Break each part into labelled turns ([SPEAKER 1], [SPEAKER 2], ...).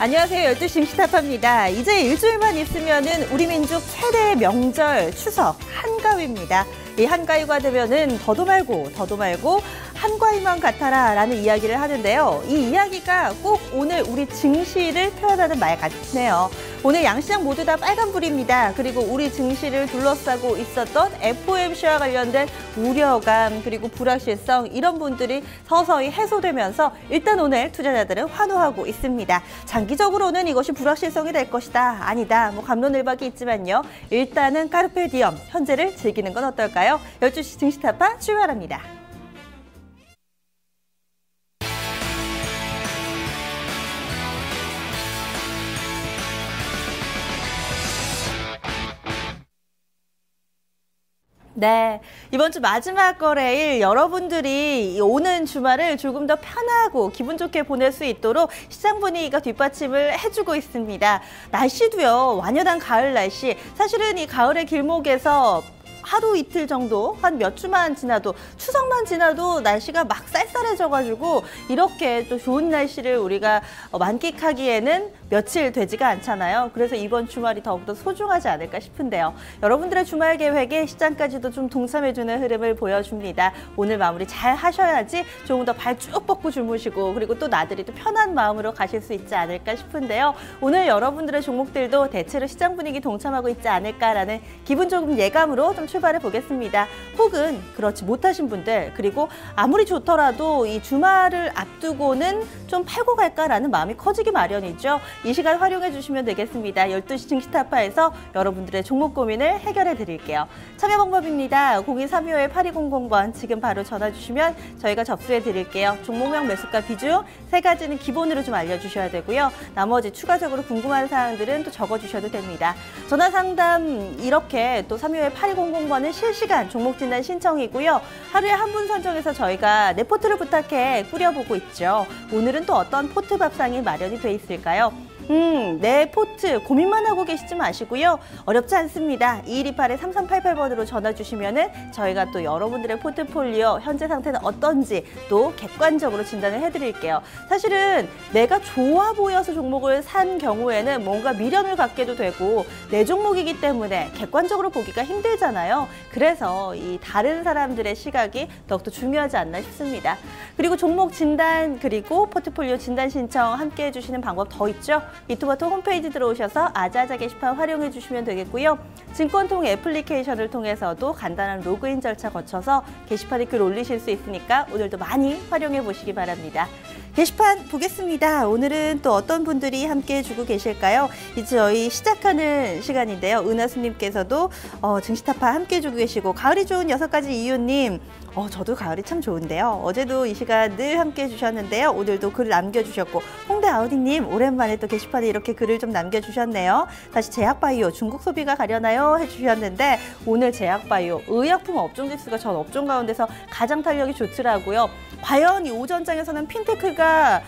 [SPEAKER 1] 안녕하세요. 12시 증시타파입니다. 이제 일주일만 있으면은 우리 민족 최대의 명절 추석 한가위입니다. 이 한가위가 되면은 더도 말고 한가위만 같아라 라는 이야기를 하는데요. 이 이야기가 꼭 오늘 우리 증시를 표현하는 말 같네요. 오늘 양시장 모두 다 빨간불입니다. 그리고 우리 증시를 둘러싸고 있었던 FOMC와 관련된 우려감 그리고 불확실성 이런 분들이 서서히 해소되면서 일단 오늘 투자자들은 환호하고 있습니다. 장기적으로는 이것이 불확실성이 될 것이다. 아니다. 갑론을박이 있지만요. 일단은 카르페 디엄, 현재를 즐기는 건 어떨까요? 12시 증시타파 출발합니다. 네, 이번 주 마지막 거래일 여러분들이 오는 주말을 조금 더 편하고 기분 좋게 보낼 수 있도록 시장 분위기가 뒷받침을 해주고 있습니다. 날씨도요, 완연한 가을 날씨. 사실은 이 가을의 길목에서 하루 이틀 정도, 한 몇 주만 지나도, 추석만 지나도 날씨가 막 쌀쌀해져가지고 이렇게 또 좋은 날씨를 우리가 만끽하기에는 며칠 되지가 않잖아요. 그래서 이번 주말이 더욱더 소중하지 않을까 싶은데요. 여러분들의 주말 계획에 시장까지도 좀 동참해주는 흐름을 보여줍니다. 오늘 마무리 잘 하셔야지 조금 더 발 쭉 뻗고 주무시고 그리고 또 나들이 또 편한 마음으로 가실 수 있지 않을까 싶은데요. 오늘 여러분들의 종목들도 대체로 시장 분위기 동참하고 있지 않을까라는 기분 좋은 예감으로 좀 출발해 보겠습니다. 혹은 그렇지 못하신 분들 그리고 아무리 좋더라도 이 주말을 앞두고는 좀 팔고 갈까라는 마음이 커지기 마련이죠. 이 시간 활용해 주시면 되겠습니다. 12시 증시타파에서 여러분들의 종목 고민을 해결해 드릴게요. 참여 방법입니다. 0232518200번 지금 바로 전화 주시면 저희가 접수해 드릴게요. 종목명 매수가 비중 3가지는 기본으로 좀 알려주셔야 되고요. 나머지 추가적으로 궁금한 사항들은 또 적어주셔도 됩니다. 전화 상담 이렇게 또 32518200번은 실시간 종목 진단 신청이고요. 하루에 한 분 선정해서 저희가 내 포트를 부탁해 꾸려보고 있죠. 오늘은 또 어떤 포트 밥상이 마련이 돼 있을까요? 내 포트 고민만 하고 계시지 마시고요. 어렵지 않습니다. 2128-3388번으로 전화 주시면은 저희가 또 여러분들의 포트폴리오 현재 상태는 어떤지 또 객관적으로 진단을 해드릴게요. 사실은 내가 좋아 보여서 종목을 산 경우에는 뭔가 미련을 갖게도 되고 내 종목이기 때문에 객관적으로 보기가 힘들잖아요. 그래서 이 다른 사람들의 시각이 더욱더 중요하지 않나 싶습니다. 그리고 종목 진단 그리고 포트폴리오 진단 신청 함께 해주시는 방법 더 있죠. 이토마토 홈페이지 들어오셔서 아자아자 게시판 활용해 주시면 되겠고요. 증권통 애플리케이션을 통해서도 간단한 로그인 절차 거쳐서 게시판에 글 올리실 수 있으니까 오늘도 많이 활용해 보시기 바랍니다. 게시판 보겠습니다. 오늘은 또 어떤 분들이 함께 해주고 계실까요? 이제 저희 시작하는 시간인데요. 은하수님께서도 증시타파 함께 해주고 계시고 가을이 좋은 6가지 이유님 저도 가을이 참 좋은데요. 어제도 이 시간 늘 함께 해주셨는데요. 오늘도 글 남겨주셨고 홍대 아우디님 오랜만에 또 게시판에 이렇게 글을 좀 남겨주셨네요. 다시 제약바이오 중국 소비가 가려나요? 해주셨는데 오늘 제약바이오 의약품 업종지수가 전 업종 가운데서 가장 탄력이 좋더라고요. 과연 이 오전장에서는 핀테크가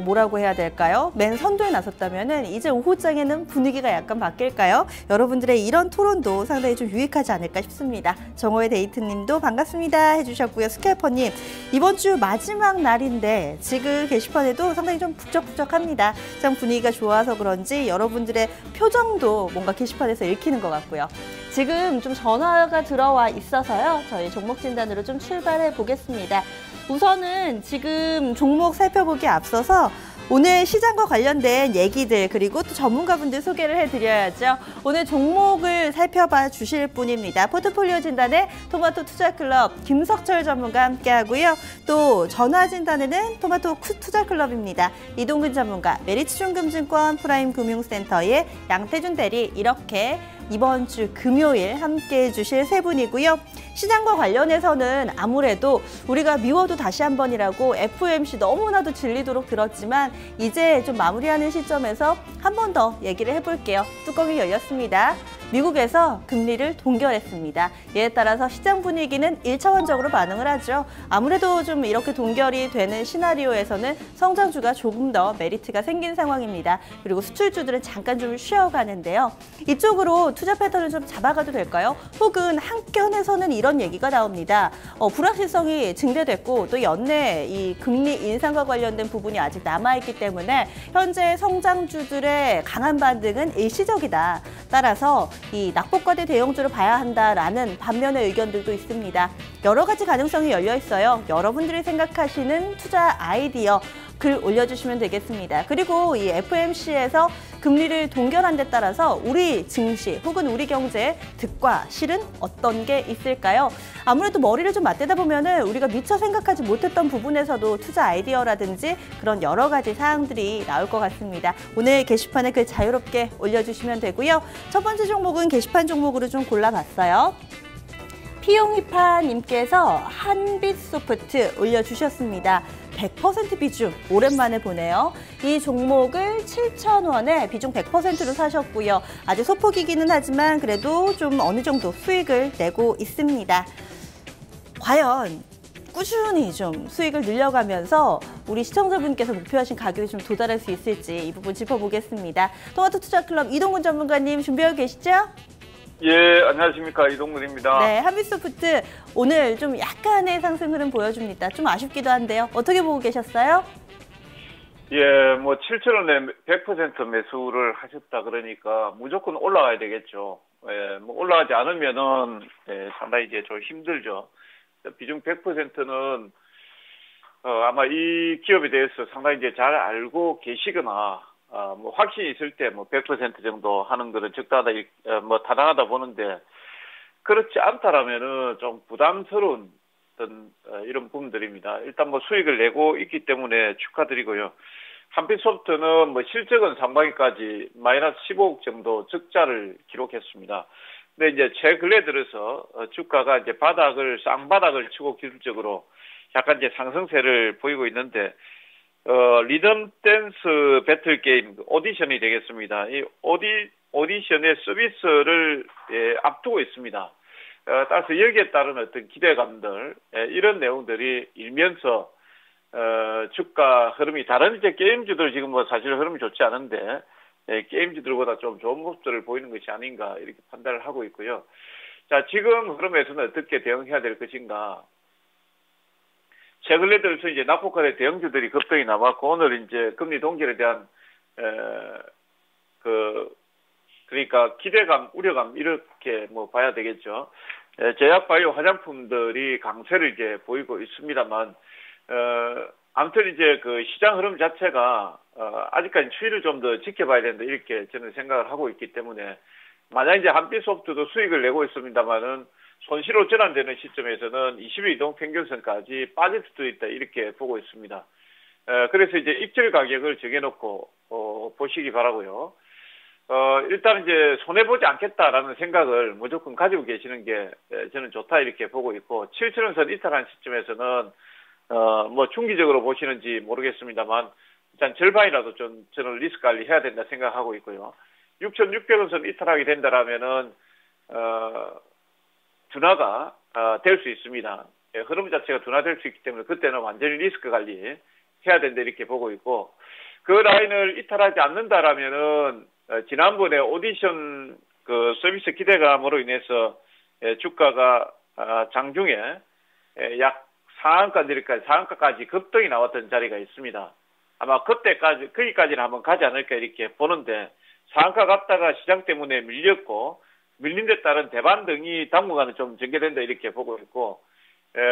[SPEAKER 1] 뭐라고 해야 될까요? 맨 선두에 나섰다면은 이제 오후장에는 분위기가 약간 바뀔까요? 여러분들의 이런 토론도 상당히 좀 유익하지 않을까 싶습니다. 정호의 데이트님도 반갑습니다 해주셨고요. 스캐퍼님 이번 주 마지막 날인데 지금 게시판에도 상당히 좀 북적북적합니다. 참 분위기가 좋아서 그런지 여러분들의 표정도 뭔가 게시판에서 읽히는 것 같고요. 지금 좀 전화가 들어와 있어서요. 저희 종목 진단으로 좀 출발해 보겠습니다. 우선은 지금 종목 살펴보기에 앞서서 오늘 시장과 관련된 얘기들 그리고 또 전문가분들 소개를 해드려야죠. 오늘 종목을 살펴봐 주실 분입니다. 포트폴리오 진단에 토마토 투자클럽 김석철 전문가 함께하고요. 또 전화 진단에는 토마토 투자클럽입니다. 이동근 전문가, 메리츠증권증권 프라임금융센터의 양태준 대리 이렇게 이번 주 금요일 함께해 주실 세 분이고요. 시장과 관련해서는 아무래도 우리가 미워도 다시 한 번이라고 FOMC 너무나도 질리도록 들었지만 이제 좀 마무리하는 시점에서 한 번 더 얘기를 해볼게요. 뚜껑이 열렸습니다. 미국에서 금리를 동결했습니다. 이에 따라서 시장 분위기는 1차원적으로 반응을 하죠. 아무래도 좀 이렇게 동결이 되는 시나리오에서는 성장주가 조금 더 메리트가 생긴 상황입니다. 그리고 수출주들은 잠깐 좀 쉬어가는데요. 이쪽으로 투자 패턴을 좀 잡아가도 될까요? 혹은 한켠에서는 이런 얘기가 나옵니다. 불확실성이 증대됐고 또 연내 이 금리 인상과 관련된 부분이 아직 남아있기 때문에 현재 성장주들의 강한 반등은 일시적이다. 따라서 이 낙폭과대 대형주를 봐야 한다라는 반면의 의견들도 있습니다. 여러 가지 가능성이 열려 있어요. 여러분들이 생각하시는 투자 아이디어 글 올려주시면 되겠습니다. 그리고 이 FMC에서 금리를 동결한 데 따라서 우리 증시 혹은 우리 경제의 득과 실은 어떤 게 있을까요? 아무래도 머리를 좀 맞대다 보면은 우리가 미처 생각하지 못했던 부분에서도 투자 아이디어라든지 그런 여러 가지 사항들이 나올 것 같습니다. 오늘 게시판에 글 자유롭게 올려주시면 되고요. 첫 번째 종목은 게시판 종목으로 좀 골라봤어요. 피용이파님께서 한빛소프트 올려주셨습니다. 100% 비중 오랜만에 보네요. 이 종목을 7,000원에 비중 100%로 사셨고요. 아직 소폭이기는 하지만 그래도 좀 어느 정도 수익을 내고 있습니다. 과연 꾸준히 좀 수익을 늘려가면서 우리 시청자분께서 목표하신 가격에 좀 도달할 수 있을지 이 부분 짚어보겠습니다. 토마토 투자클럽 이동근 전문가님 준비하고 계시죠?
[SPEAKER 2] 예, 안녕하십니까. 이동근입니다.
[SPEAKER 1] 네, 한빛소프트 오늘 좀 약간의 상승 흐름 보여줍니다. 좀 아쉽기도 한데요. 어떻게 보고 계셨어요?
[SPEAKER 2] 예, 뭐 7,000원에 100% 매수를 하셨다 그러니까 무조건 올라가야 되겠죠. 예, 뭐 올라가지 않으면은 상당히 이제 좀 힘들죠. 비중 100%는 아마 이 기업에 대해서 상당히 이제 잘 알고 계시거나 뭐 확신이 있을 때 뭐 100% 정도 하는 거는 적당하다 뭐 타당하다 보는데 그렇지 않다라면은 좀 부담스러운 어떤 이런 부분들입니다. 일단 뭐 수익을 내고 있기 때문에 축하드리고요. 한빛소프트는 뭐 실적은 상반기까지 마이너스 15억 정도 적자를 기록했습니다. 근데 이제 최근에 들어서 주가가 이제 쌍바닥을 치고 기술적으로 약간 이제 상승세를 보이고 있는데 리듬 댄스 배틀 게임 오디션이 되겠습니다. 이 오디션의 서비스를 앞두고 있습니다. 따라서 여기에 따른 어떤 기대감들 이런 내용들이 일면서 주가 흐름이 다른 이제 게임주들 지금 뭐 사실 흐름이 좋지 않은데 게임주들보다 좀 좋은 모습들을 보이는 것이 아닌가 이렇게 판단을 하고 있고요. 자, 지금 흐름에서는 어떻게 대응해야 될 것인가? 최근에 들어서 이제 낙폭과대 대형주들이 급등이 남았고 오늘 이제 금리 동결에 대한 그러니까 기대감, 우려감 이렇게 뭐 봐야 되겠죠. 제약바이오 화장품들이 강세를 이제 보이고 있습니다만 아무튼 이제 그 시장 흐름 자체가 아직까지 추이를 좀 더 지켜봐야 된다 이렇게 저는 생각을 하고 있기 때문에 만약 이제 한빛소프트도 수익을 내고 있습니다만은 손실로 전환되는 시점에서는 20일 이동 평균선까지 빠질 수도 있다 이렇게 보고 있습니다. 그래서 이제 입절 가격을 정해놓고 보시기 바라고요. 일단 이제 손해보지 않겠다라는 생각을 무조건 가지고 계시는 게 저는 좋다 이렇게 보고 있고 7,000원선 이탈한 시점에서는 뭐 중기적으로 보시는지 모르겠습니다만 일단 절반이라도 좀 저는 리스크 관리해야 된다 생각하고 있고요. 6,600원선 이탈하게 된다라면은 둔화가 될 수 있습니다. 흐름 자체가 둔화될 수 있기 때문에 그때는 완전히 리스크 관리 해야 된다 이렇게 보고 있고 그 라인을 이탈하지 않는다라면은 지난번에 오디션 그 서비스 기대감으로 인해서 주가가 장중에 약 상한가까지 급등이 나왔던 자리가 있습니다. 아마 그때까지 거기까지는 한번 가지 않을까 이렇게 보는데 상한가 갔다가 시장 때문에 밀렸고 밀린 데 따른 대반등이 당분간은 좀 전개된다 이렇게 보고 있고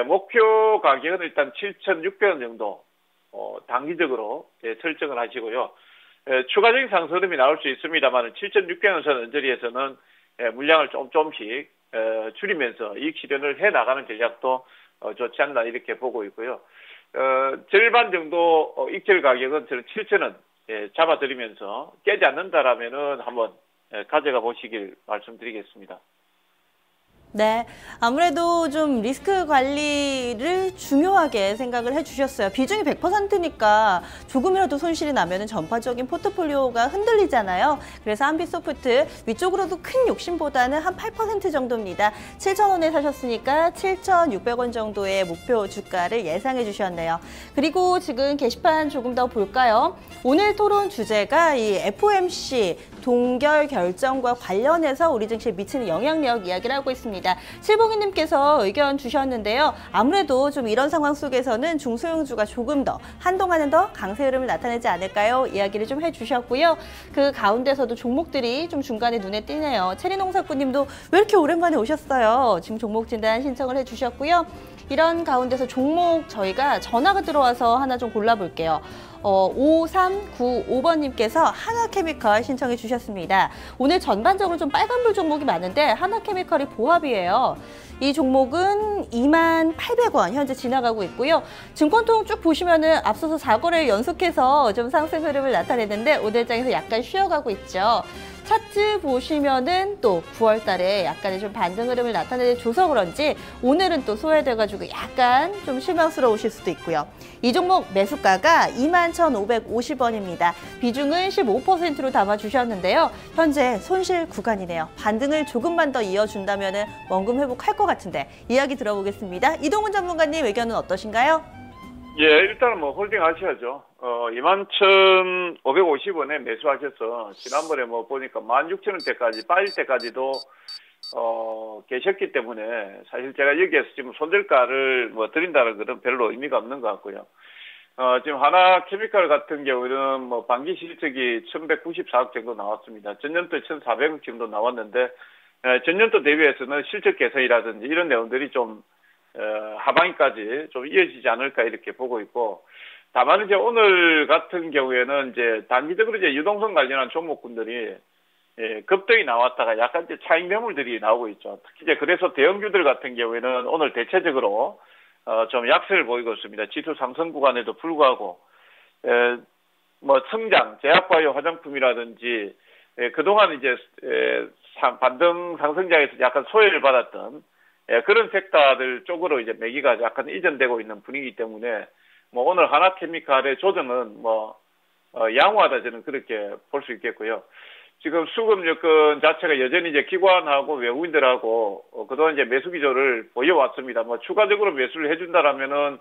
[SPEAKER 2] 목표 가격은 일단 7,600원 정도 단기적으로 설정을 하시고요. 추가적인 상승 흐름이 나올 수 있습니다만 7,600원 선 언저리에서는 물량을 조금씩 줄이면서 이익 실현을 해나가는 전략도 좋지 않나 이렇게 보고 있고요. 절반 정도 익절 가격은 저는 7,000원 잡아드리면서 깨지 않는다라면은 한번 가져가 보시길 말씀드리겠습니다.
[SPEAKER 1] 네, 아무래도 좀 리스크 관리를 중요하게 생각을 해주셨어요. 비중이 100%니까 조금이라도 손실이 나면 전반적인 포트폴리오가 흔들리잖아요. 그래서 한빛소프트 위쪽으로도 큰 욕심보다는 한 8% 정도입니다. 7,000원에 사셨으니까 7,600원 정도의 목표 주가를 예상해 주셨네요. 그리고 지금 게시판 조금 더 볼까요? 오늘 토론 주제가 이 FOMC 동결 결정과 관련해서 우리 증시에 미치는 영향력 이야기를 하고 있습니다. 칠봉이님께서 의견 주셨는데요. 아무래도 좀 이런 상황 속에서는 중소형주가 조금 더 한동안은 더 강세 흐름을 나타내지 않을까요? 이야기를 좀 해주셨고요. 그 가운데서도 종목들이 좀 중간에 눈에 띄네요. 체리농사꾼님도 왜 이렇게 오랜만에 오셨어요? 지금 종목 진단 신청을 해주셨고요. 이런 가운데서 종목 저희가 전화가 들어와서 하나 좀 골라볼게요. 5395번님께서 하나케미컬 신청해 주셨습니다. 오늘 전반적으로 좀 빨간불 종목이 많은데 하나케미컬이 보합이에요. 이 종목은 28,000원 현재 지나가고 있고요. 증권통 쭉 보시면은 앞서서 4거래일 연속해서 좀 상승 흐름을 나타냈는데 오늘장에서 약간 쉬어가고 있죠. 차트 보시면은 또 9월 달에 약간의 좀 반등 흐름을 나타내줘서 그런지 오늘은 또 소외돼가지고 약간 좀 실망스러우실 수도 있고요. 이 종목 매수가가 21,550원입니다. 비중은 15%로 담아주셨는데요. 현재 손실 구간이네요. 반등을 조금만 더 이어준다면 원금 회복할 것 같은데 이야기 들어보겠습니다. 이동훈 전문가님 의견은 어떠신가요?
[SPEAKER 2] 예, 일단은 뭐 홀딩 하셔야죠. 21,550원에 매수하셔서 지난번에 뭐 보니까 16,000원대까지 빠질 때까지도 계셨기 때문에 사실 제가 여기에서 지금 손절가를 뭐 드린다는 것은 별로 의미가 없는 것 같고요. 지금 하나케미컬 같은 경우는 뭐 반기 실적이 1,194억 정도 나왔습니다. 전년도 1,400억 정도 나왔는데 전년도 대비해서는 실적 개선이라든지 이런 내용들이 좀 하반기까지 좀 이어지지 않을까 이렇게 보고 있고, 다만 이제 오늘 같은 경우에는 이제 단기적으로 이제 유동성 관련한 종목군들이 급등이 나왔다가 약간 이제 차익 매물들이 나오고 있죠. 특히 이제 그래서 대형주들 같은 경우에는 오늘 대체적으로 좀 약세를 보이고 있습니다. 지수 상승 구간에도 불구하고 뭐 성장, 제약바이오 화장품이라든지 그동안 이제 반등 상승장에서 약간 소외를 받았던 그런 섹터들 쪽으로 이제 매기가 약간 이전되고 있는 분위기 때문에 뭐 오늘 하나케미칼의 조정은 뭐 양호하다 저는 그렇게 볼 수 있겠고요. 지금 수급 여건 자체가 여전히 이제 기관하고 외국인들하고 그동안 이제 매수 기조를 보여왔습니다. 뭐 추가적으로 매수를 해준다라면은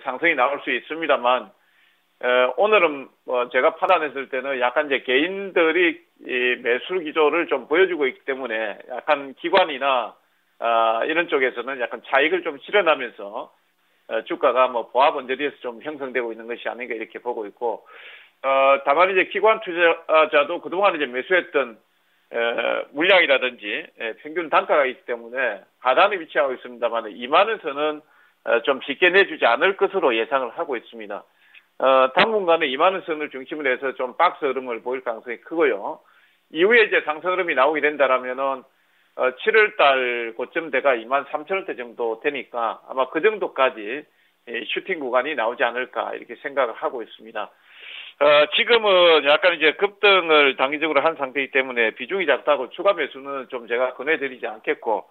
[SPEAKER 2] 상승이 나올 수 있습니다만 오늘은 뭐 제가 판단했을 때는 약간 이제 개인들이 이 매수 기조를 좀 보여주고 있기 때문에 약간 기관이나 이런 쪽에서는 약간 차익을 좀 실현하면서 주가가 뭐 보합 언저리에서 좀 형성되고 있는 것이 아닌가 이렇게 보고 있고, 다만 이제 기관 투자자도 그동안 이제 매수했던 물량이라든지 평균 단가가 있기 때문에 하단에 위치하고 있습니다만 2만 원선은 좀 쉽게 내주지 않을 것으로 예상을 하고 있습니다. 당분간은 2만 원선을 중심으로 해서 좀 박스 흐름을 보일 가능성이 크고요. 이후에 이제 상승 흐름이 나오게 된다라면은 7월달 고점대가 23,000원대 정도 되니까 아마 그 정도까지 슈팅 구간이 나오지 않을까 이렇게 생각을 하고 있습니다. 지금은 약간 이제 급등을 단기적으로 한 상태이기 때문에 비중이 작다고 추가 매수는 좀 제가 권해드리지 않겠고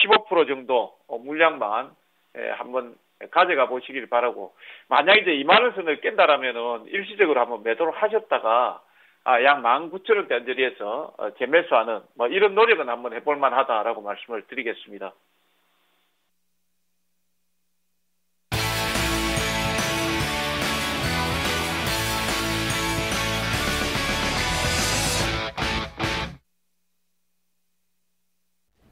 [SPEAKER 2] 15% 정도 물량만 한번 가져가 보시길 바라고, 만약 이제 2만 원 선을 깬다라면은 일시적으로 한번 매도를 하셨다가 약 19,000원대 언저리에서 재매수하는 뭐 이런 노력은 한번 해볼 만하다라고 말씀을 드리겠습니다.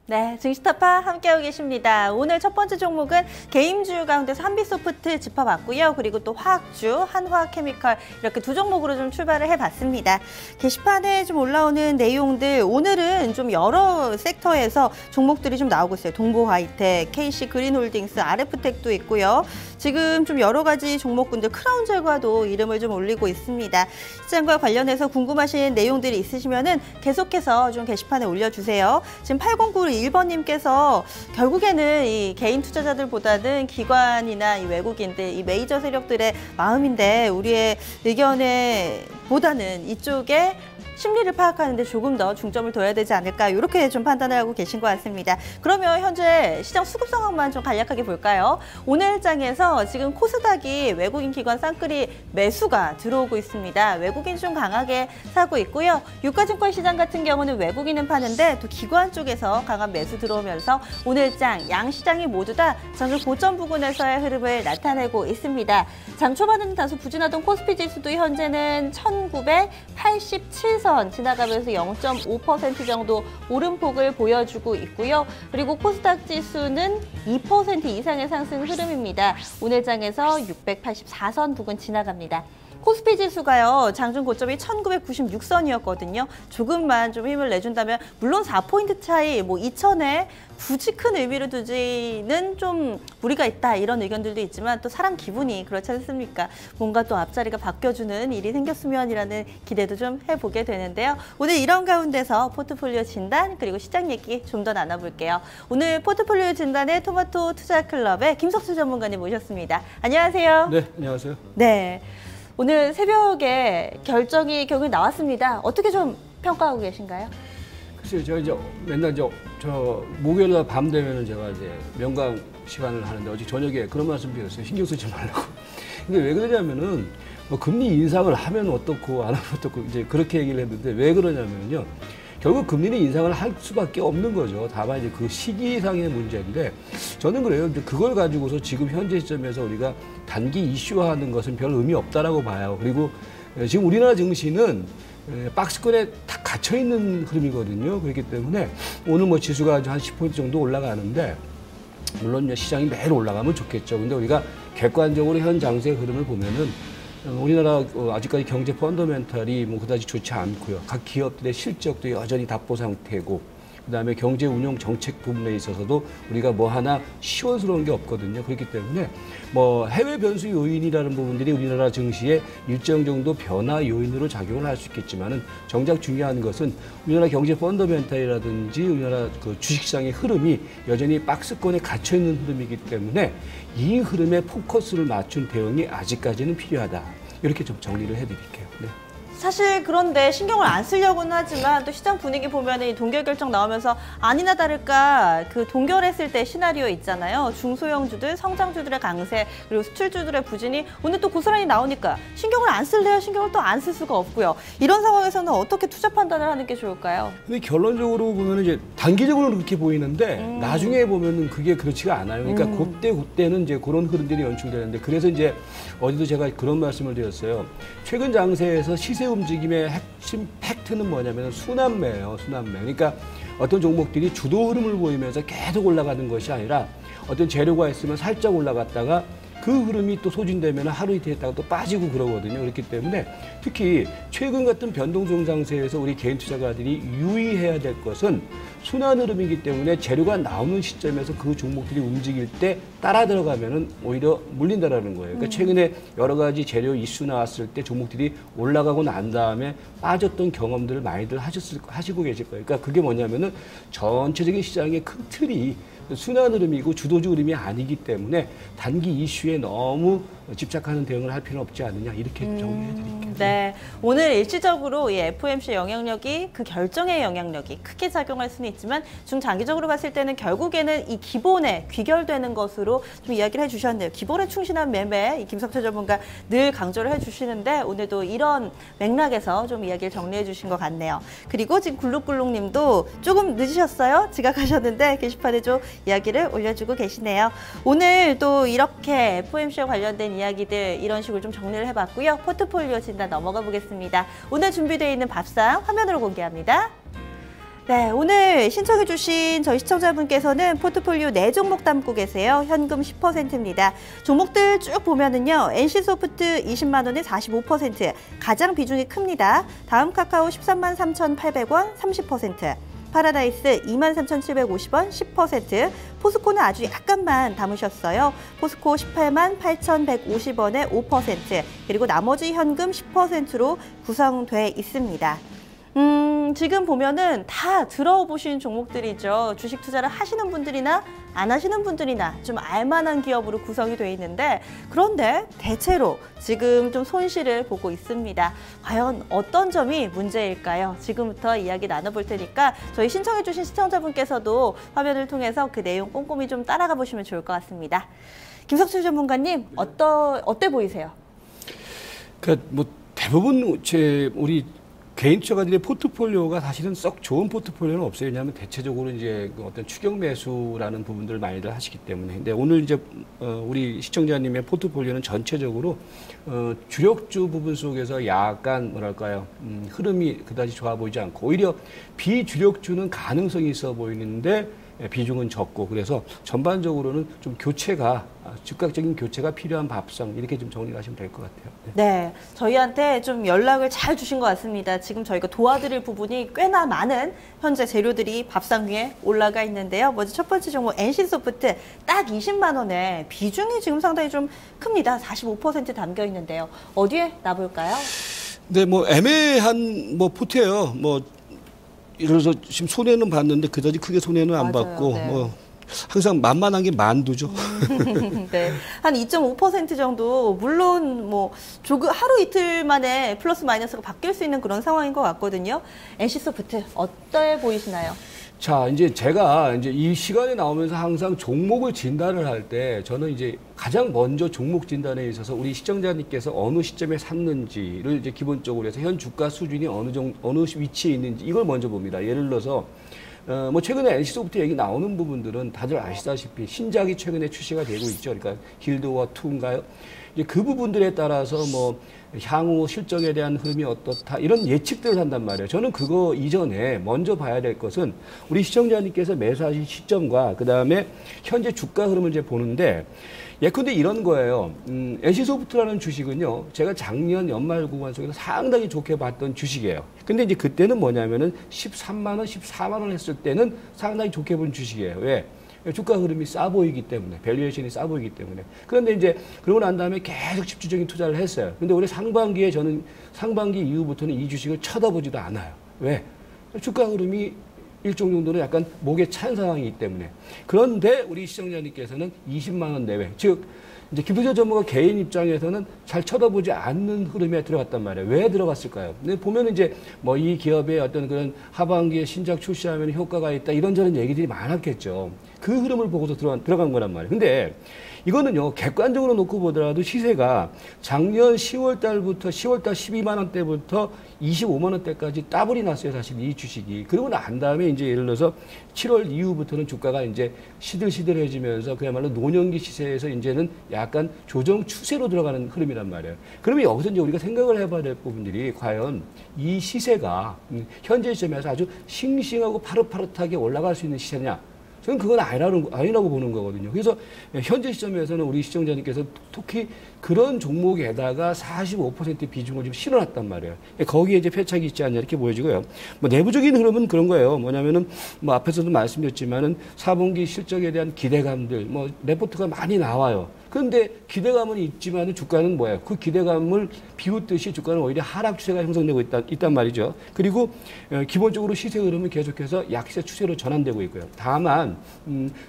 [SPEAKER 1] 네, 증시타파 함께하고 계십니다. 오늘 첫 번째 종목은 게임주 가운데서 한빛소프트 짚어봤고요. 그리고 또 화학주, 한화케미컬 이렇게 두 종목으로 좀 출발을 해봤습니다. 게시판에 좀 올라오는 내용들, 오늘은 좀 여러 섹터에서 종목들이 좀 나오고 있어요. 동보하이텍, KC그린홀딩스, RF텍도 있고요. 지금 좀 여러 가지 종목군들, 크라운젤과도 이름을 좀 올리고 있습니다. 시장과 관련해서 궁금하신 내용들이 있으시면은 계속해서 좀 게시판에 올려주세요. 지금 8091번님께서 결국에는 이 개인 투자자들보다는 기관이나 이 외국인들, 이 메이저 세력들의 마음인데 우리의 의견에 보다는 이쪽에 심리를 파악하는 데 조금 더 중점을 둬야 되지 않을까 이렇게 좀 판단을 하고 계신 것 같습니다. 그러면 현재 시장 수급 상황만 좀 간략하게 볼까요? 오늘 장에서 지금 코스닥이 외국인 기관 쌍끌이 매수가 들어오고 있습니다. 외국인 좀 강하게 사고 있고요. 유가증권 시장 같은 경우는 외국인은 파는데 또 기관 쪽에서 강한 매수 들어오면서 오늘 장 양시장이 모두 다 장중 고점 부근에서의 흐름을 나타내고 있습니다. 장 초반에는 다소 부진하던 코스피 지수도 현재는 1987선 지나가면서 0.5% 정도 오름폭을 보여주고 있고요. 그리고 코스닥 지수는 2% 이상의 상승 흐름입니다. 오늘 장에서 684선 부근 지나갑니다. 코스피 지수가요, 장중 고점이 1996선이었거든요. 조금만 좀 힘을 내준다면, 물론 4포인트 차이, 2,000에 굳이 큰 의미를 두지는 좀 무리가 있다, 이런 의견들도 있지만 또 사람 기분이 그렇지 않습니까? 뭔가 또 앞자리가 바뀌어주는 일이 생겼으면이라는 기대도 좀 해보게 되는데요. 오늘 이런 가운데서 포트폴리오 진단, 그리고 시장 얘기 좀 더 나눠볼게요. 오늘 포트폴리오 진단의 토마토 투자클럽의 김석수 전문가님 모셨습니다. 안녕하세요.
[SPEAKER 3] 네, 안녕하세요.
[SPEAKER 1] 네. 오늘 새벽에 결정이 결국 나왔습니다. 어떻게 좀 평가하고 계신가요?
[SPEAKER 3] 글쎄요, 제가 이제 맨날 저 목요일날 밤 되면은 제가 이제 명강 시간을 하는데 어제 저녁에 그런 말씀 드렸어요. 신경 쓰지 말라고. 근데 왜 그러냐면은 뭐 금리 인상을 하면 어떻고 안 하면 어떻고 이제 그렇게 얘기를 했는데 왜 그러냐면요. 결국 금리는 인상을 할 수밖에 없는 거죠. 다만 이제 그 시기상의 문제인데 저는 그래요. 이제 그걸 가지고서 지금 현재 시점에서 우리가 단기 이슈화하는 것은 별 의미 없다라고 봐요. 그리고 지금 우리나라 증시는 박스권에 다 갇혀 있는 흐름이거든요. 그렇기 때문에 오늘 뭐 지수가 한 10포인트 정도 올라가는데 물론 시장이 매일 올라가면 좋겠죠. 근데 우리가 객관적으로 현 장세 흐름을 보면은 우리나라 아직까지 경제 펀더멘탈이 뭐 그다지 좋지 않고요. 각 기업들의 실적도 여전히 답보 상태고, 그다음에 경제 운용 정책 부분에 있어서도 우리가 뭐 하나 시원스러운 게 없거든요. 그렇기 때문에 뭐 해외 변수 요인이라는 부분들이 우리나라 증시에 일정 정도 변화 요인으로 작용을 할 수 있겠지만은 정작 중요한 것은 우리나라 경제 펀더멘탈이라든지 우리나라 그 주식시장의 흐름이 여전히 박스권에 갇혀 있는 흐름이기 때문에 이 흐름에 포커스를 맞춘 대응이 아직까지는 필요하다. 이렇게 좀 정리를 해드릴게요. 네.
[SPEAKER 1] 사실 그런데 신경을 안 쓰려고는 하지만 또 시장 분위기 보면 이 동결 결정 나오면서 아니나 다를까 그 동결했을 때 시나리오 있잖아요. 중소형주들, 성장주들의 강세, 그리고 수출주들의 부진이 오늘 또 고스란히 나오니까 신경을 안 쓸래요? 신경을 또 안 쓸 수가 없고요. 이런 상황에서는 어떻게 투자 판단을 하는 게 좋을까요?
[SPEAKER 3] 근데 결론적으로 보면 이제 단기적으로는 그렇게 보이는데 나중에 보면은 그게 그렇지가 않아요. 그러니까 그때는 이제 그런 흐름들이 연출되는데 그래서 이제 어제도 제가 그런 말씀을 드렸어요. 최근 장세에서 시세 움직임의 핵심 팩트는 뭐냐면 순환매예요. 순환매. 그러니까 어떤 종목들이 주도 흐름을 보이면서 계속 올라가는 것이 아니라 어떤 재료가 있으면 살짝 올라갔다가 그 흐름이 또 소진되면 하루 이틀 있다가 또 빠지고 그러거든요. 그렇기 때문에 특히 최근 같은 변동성 장세에서 우리 개인 투자가들이 유의해야 될 것은 순환 흐름이기 때문에 재료가 나오는 시점에서 그 종목들이 움직일 때 따라 들어가면은 오히려 물린다라는 거예요. 그러니까 최근에 여러 가지 재료 이슈 나왔을 때 종목들이 올라가고 난 다음에 빠졌던 경험들을 많이들 하시고 계실 거예요. 그러니까 그게 뭐냐면은 전체적인 시장의 큰 틀이 순환 흐름이고 주도주 흐름이 아니기 때문에 단기 이슈에 너무 집착하는 대응을 할 필요는 없지 않느냐 이렇게 정리해 드릴게요.
[SPEAKER 1] 네, 오늘 일시적으로 이 FOMC의 영향력이 그 결정의 영향력이 크게 작용할 수는 있지만 중장기적으로 봤을 때는 결국에는 이 기본에 귀결되는 것으로 좀 이야기를 해주셨네요. 기본에 충실한 매매, 이 김석철 전문가 늘 강조를 해주시는데 오늘도 이런 맥락에서 좀 이야기를 정리해 주신 것 같네요. 그리고 지금 굴룩굴룩님도 조금 늦으셨어요? 지각하셨는데 게시판에 좀 이야기를 올려주고 계시네요. 오늘 또 이렇게 FOMC와 관련된 이야기들 이런 식으로 좀 정리를 해봤고요. 포트폴리오 진단 넘어가 보겠습니다. 오늘 준비되어 있는 밥상 화면으로 공개합니다. 네, 오늘 신청해 주신 저희 시청자분께서는 포트폴리오 4종목 담고 계세요. 현금 10%입니다. 종목들 쭉 보면은요. NC소프트 20만 원에 45%, 가장 비중이 큽니다. 다음 카카오 13만 3,800원 30%. 파라다이스 23,750원 10%, 포스코는 아주 약간만 담으셨어요. 포스코 18만 8,150원에 5%, 그리고 나머지 현금 10%로 구성돼 있습니다. 지금 보면은 다 들어보신 종목들이죠. 주식 투자를 하시는 분들이나 안 하시는 분들이나 좀 알만한 기업으로 구성이 되어 있는데, 그런데 대체로 지금 좀 손실을 보고 있습니다. 과연 어떤 점이 문제일까요? 지금부터 이야기 나눠볼 테니까 저희 신청해 주신 시청자분께서도 화면을 통해서 그 내용 꼼꼼히 좀 따라가 보시면 좋을 것 같습니다. 김석철 전문가님, 어때 보이세요?
[SPEAKER 3] 그러니까 뭐 대부분 우리 개인 투자가들의 포트폴리오가 사실은 썩 좋은 포트폴리오는 없어요. 왜냐하면 대체적으로 이제 어떤 추격 매수라는 부분들을 많이들 하시기 때문에. 근데 오늘 이제 우리 시청자님의 포트폴리오는 전체적으로 주력주 부분 속에서 약간 뭐랄까요, 흐름이 그다지 좋아 보이지 않고 오히려 비주력주는 가능성이 있어 보이는데 비중은 적고, 그래서 전반적으로는 좀 즉각적인 교체가 필요한 밥상, 이렇게 좀 정리를 하시면 될 것 같아요.
[SPEAKER 1] 네, 저희한테 좀 연락을 잘 주신 것 같습니다. 지금 저희가 도와드릴 부분이 꽤나 많은 현재 재료들이 밥상 위에 올라가 있는데요. 먼저 첫 번째 종목 NC소프트, 딱 20만 원에 비중이 지금 상당히 좀 큽니다. 45% 담겨 있는데요. 어디에 놔볼까요?
[SPEAKER 3] 네, 뭐 애매한 포트예요. 예를 들어서 지금 손해는 봤는데 그다지 크게 손해는 안
[SPEAKER 1] 맞아요.
[SPEAKER 3] 봤고,
[SPEAKER 1] 네.
[SPEAKER 3] 항상 만만한 게 만두죠.
[SPEAKER 1] 네, 한 2.5% 정도, 물론 하루 이틀 만에 플러스 마이너스가 바뀔 수 있는 그런 상황인 것 같거든요. NC소프트 어때 보이시나요?
[SPEAKER 3] 자, 이제 제가 이 시간에 나오면서 항상 종목을 진단을 할 때 저는 이제 가장 먼저 종목 진단에 있어서 우리 시청자님께서 어느 시점에 샀는지를 이제 기본적으로 해서 현 주가 수준이 어느 위치에 있는지 이걸 먼저 봅니다. 예를 들어서 최근에 NC소프트 얘기 나오는 부분들은 다들 아시다시피 신작이 최근에 출시가 되고 있죠. 그러니까 길드워 2인가요? 이제 그 부분들에 따라서 향후 실적에 대한 흐름이 어떻다, 이런 예측들을 한단 말이에요. 저는 그거 이전에 먼저 봐야 될 것은 우리 시청자님께서 매수하신 시점과 그 다음에 현재 주가 흐름을 이제 보는데, 예컨대 이런 거예요. NC소프트라는 주식은요, 제가 작년 연말 구간 속에서 상당히 좋게 봤던 주식이에요. 근데 이제 그때는 뭐냐면은 13만 원, 14만 원 했을 때는 상당히 좋게 본 주식이에요. 왜? 주가 흐름이 싸 보이기 때문에, 밸류에이션이 싸 보이기 때문에. 그런데 이제 그러고 난 다음에 계속 집중적인 투자를 했어요. 근데 올해 상반기 이후부터는 이 주식을 쳐다보지도 않아요. 왜? 주가 흐름이 일정 정도는 약간 목에 찬 상황이기 때문에. 그런데 우리 시청자님께서는 20만 원 내외, 즉 이제 김석철 전문가 개인 입장에서는 잘 쳐다보지 않는 흐름에 들어갔단 말이에요. 왜 들어갔을까요? 근데 보면 이제 이 기업의 어떤 그런 하반기에 신작 출시하면 효과가 있다, 이런저런 얘기들이 많았겠죠. 그 흐름을 보고서 들어간 거란 말이에요. 근데 이거는요, 객관적으로 놓고 보더라도 시세가 작년 10월 달 12만 원대부터 25만 원대까지 더블이 났어요, 사실 이 주식이. 그러고 난 다음에 이제 예를 들어서 7월 이후부터는 주가가 이제 시들시들해지면서 그야말로 노년기 시세에서 이제는 약간 조정 추세로 들어가는 흐름이란 말이에요. 그러면 여기서 이제 우리가 생각을 해봐야 될 부분들이, 과연 이 시세가 현재 시점에서 아주 싱싱하고 파릇파릇하게 올라갈 수 있는 시세냐? 저는 그건 아니라고 보는 거거든요. 그래서 현재 시점에서는 우리 시청자님께서 특히 그런 종목에다가 45% 비중을 좀 실어놨단 말이에요. 거기에 이제 패착이 있지 않냐, 이렇게 보여지고요. 내부적인 흐름은 그런 거예요. 뭐냐면은 앞에서도 말씀드렸지만은 4분기 실적에 대한 기대감들, 레포트가 많이 나와요. 그런데 기대감은 있지만 주가는 뭐예요? 그 기대감을 비웃듯이 주가는 오히려 하락 추세가 형성되고 있단 말이죠. 그리고 기본적으로 시세 흐름은 계속해서 약세 추세로 전환되고 있고요. 다만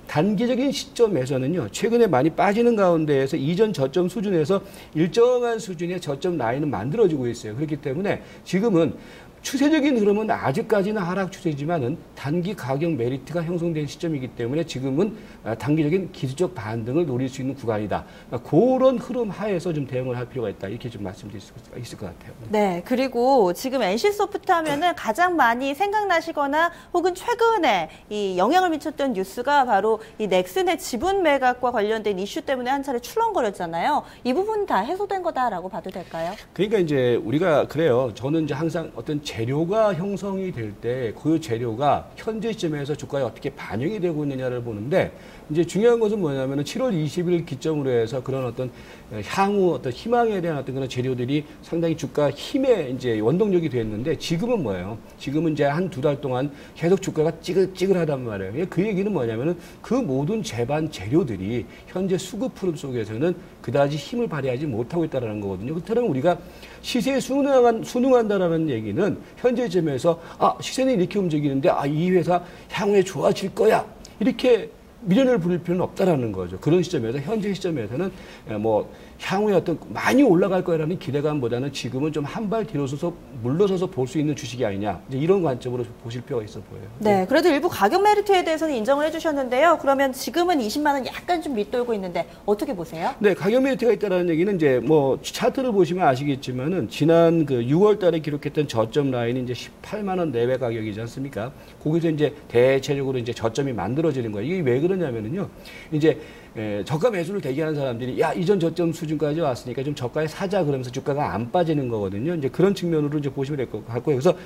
[SPEAKER 3] 단기적인 시점에서는요, 최근에 많이 빠지는 가운데에서 이전 저점 수준에서 일정한 수준의 저점 라인은 만들어지고 있어요. 그렇기 때문에 지금은 추세적인 흐름은 아직까지는 하락 추세지만은 단기 가격 메리트가 형성된 시점이기 때문에 지금은 단기적인 기술적 반등을 노릴 수 있는 구간이다. 그런 흐름 하에서 좀 대응을 할 필요가 있다. 이렇게 좀 말씀드릴 수 있을 것 같아요.
[SPEAKER 1] 네, 그리고 지금 NC소프트 하면은 가장 많이 생각나시거나 혹은 최근에 이 영향을 미쳤던 뉴스가 바로 이 넥슨의 지분 매각과 관련된 이슈 때문에 한 차례 출렁거렸잖아요. 이 부분 다 해소된 거다라고 봐도 될까요?
[SPEAKER 3] 그러니까 이제 우리가 그래요. 저는 이제 항상 어떤 재료가 형성이 될 때 그 재료가 현재 시점에서 주가에 어떻게 반영이 되고 있느냐를 보는데, 이제 중요한 것은 뭐냐면은 7월 20일 기점으로 해서 그런 어떤 향후 어떤 희망에 대한 어떤 그런 재료들이 상당히 주가 힘에 이제 원동력이 됐는데, 지금은 뭐예요? 지금은 이제 한 두 달 동안 계속 주가가 찌글찌글하단 말이에요. 그 얘기는 뭐냐면은 그 모든 재반 재료들이 현재 수급 흐름 속에서는 그다지 힘을 발휘하지 못하고 있다는 거거든요. 그렇다면 우리가 시세에 순응한다라는 얘기는 현재 점에서 시세는 이렇게 움직이는데 이 회사 향후에 좋아질 거야. 이렇게 미련을 부릴 필요는 없다라는 거죠. 그런 시점에서 현재 시점에서는 뭐 향후에 어떤 많이 올라갈 거라는 기대감보다는 지금은 좀 한 발 뒤로 서서 물러서서 볼 수 있는 주식이 아니냐. 이제 이런 관점으로 보실 필요가 있어 보여요.
[SPEAKER 1] 네, 그래도 일부 가격 메리트에 대해서는 인정을 해주셨는데요. 그러면 지금은 20만 원 약간 좀 밑돌고 있는데 어떻게 보세요?
[SPEAKER 3] 네, 가격 메리트가 있다는 얘기는 이제 뭐 차트를 보시면 아시겠지만은 지난 그 6월달에 기록했던 저점 라인이 이제 18만 원 내외 가격이지 않습니까? 거기서 이제 대체적으로 이제 저점이 만들어지는 거예요. 이게 왜 그러냐면은요, 이제 저가 매수를 대기하는 사람들이 이전 저점 수준까지 왔으니까 좀 저가에 사자 그러면서 주가가 안 빠지는 거거든요. 이제 그런 측면으로 이제 보시면 될 것 같고요. 그래서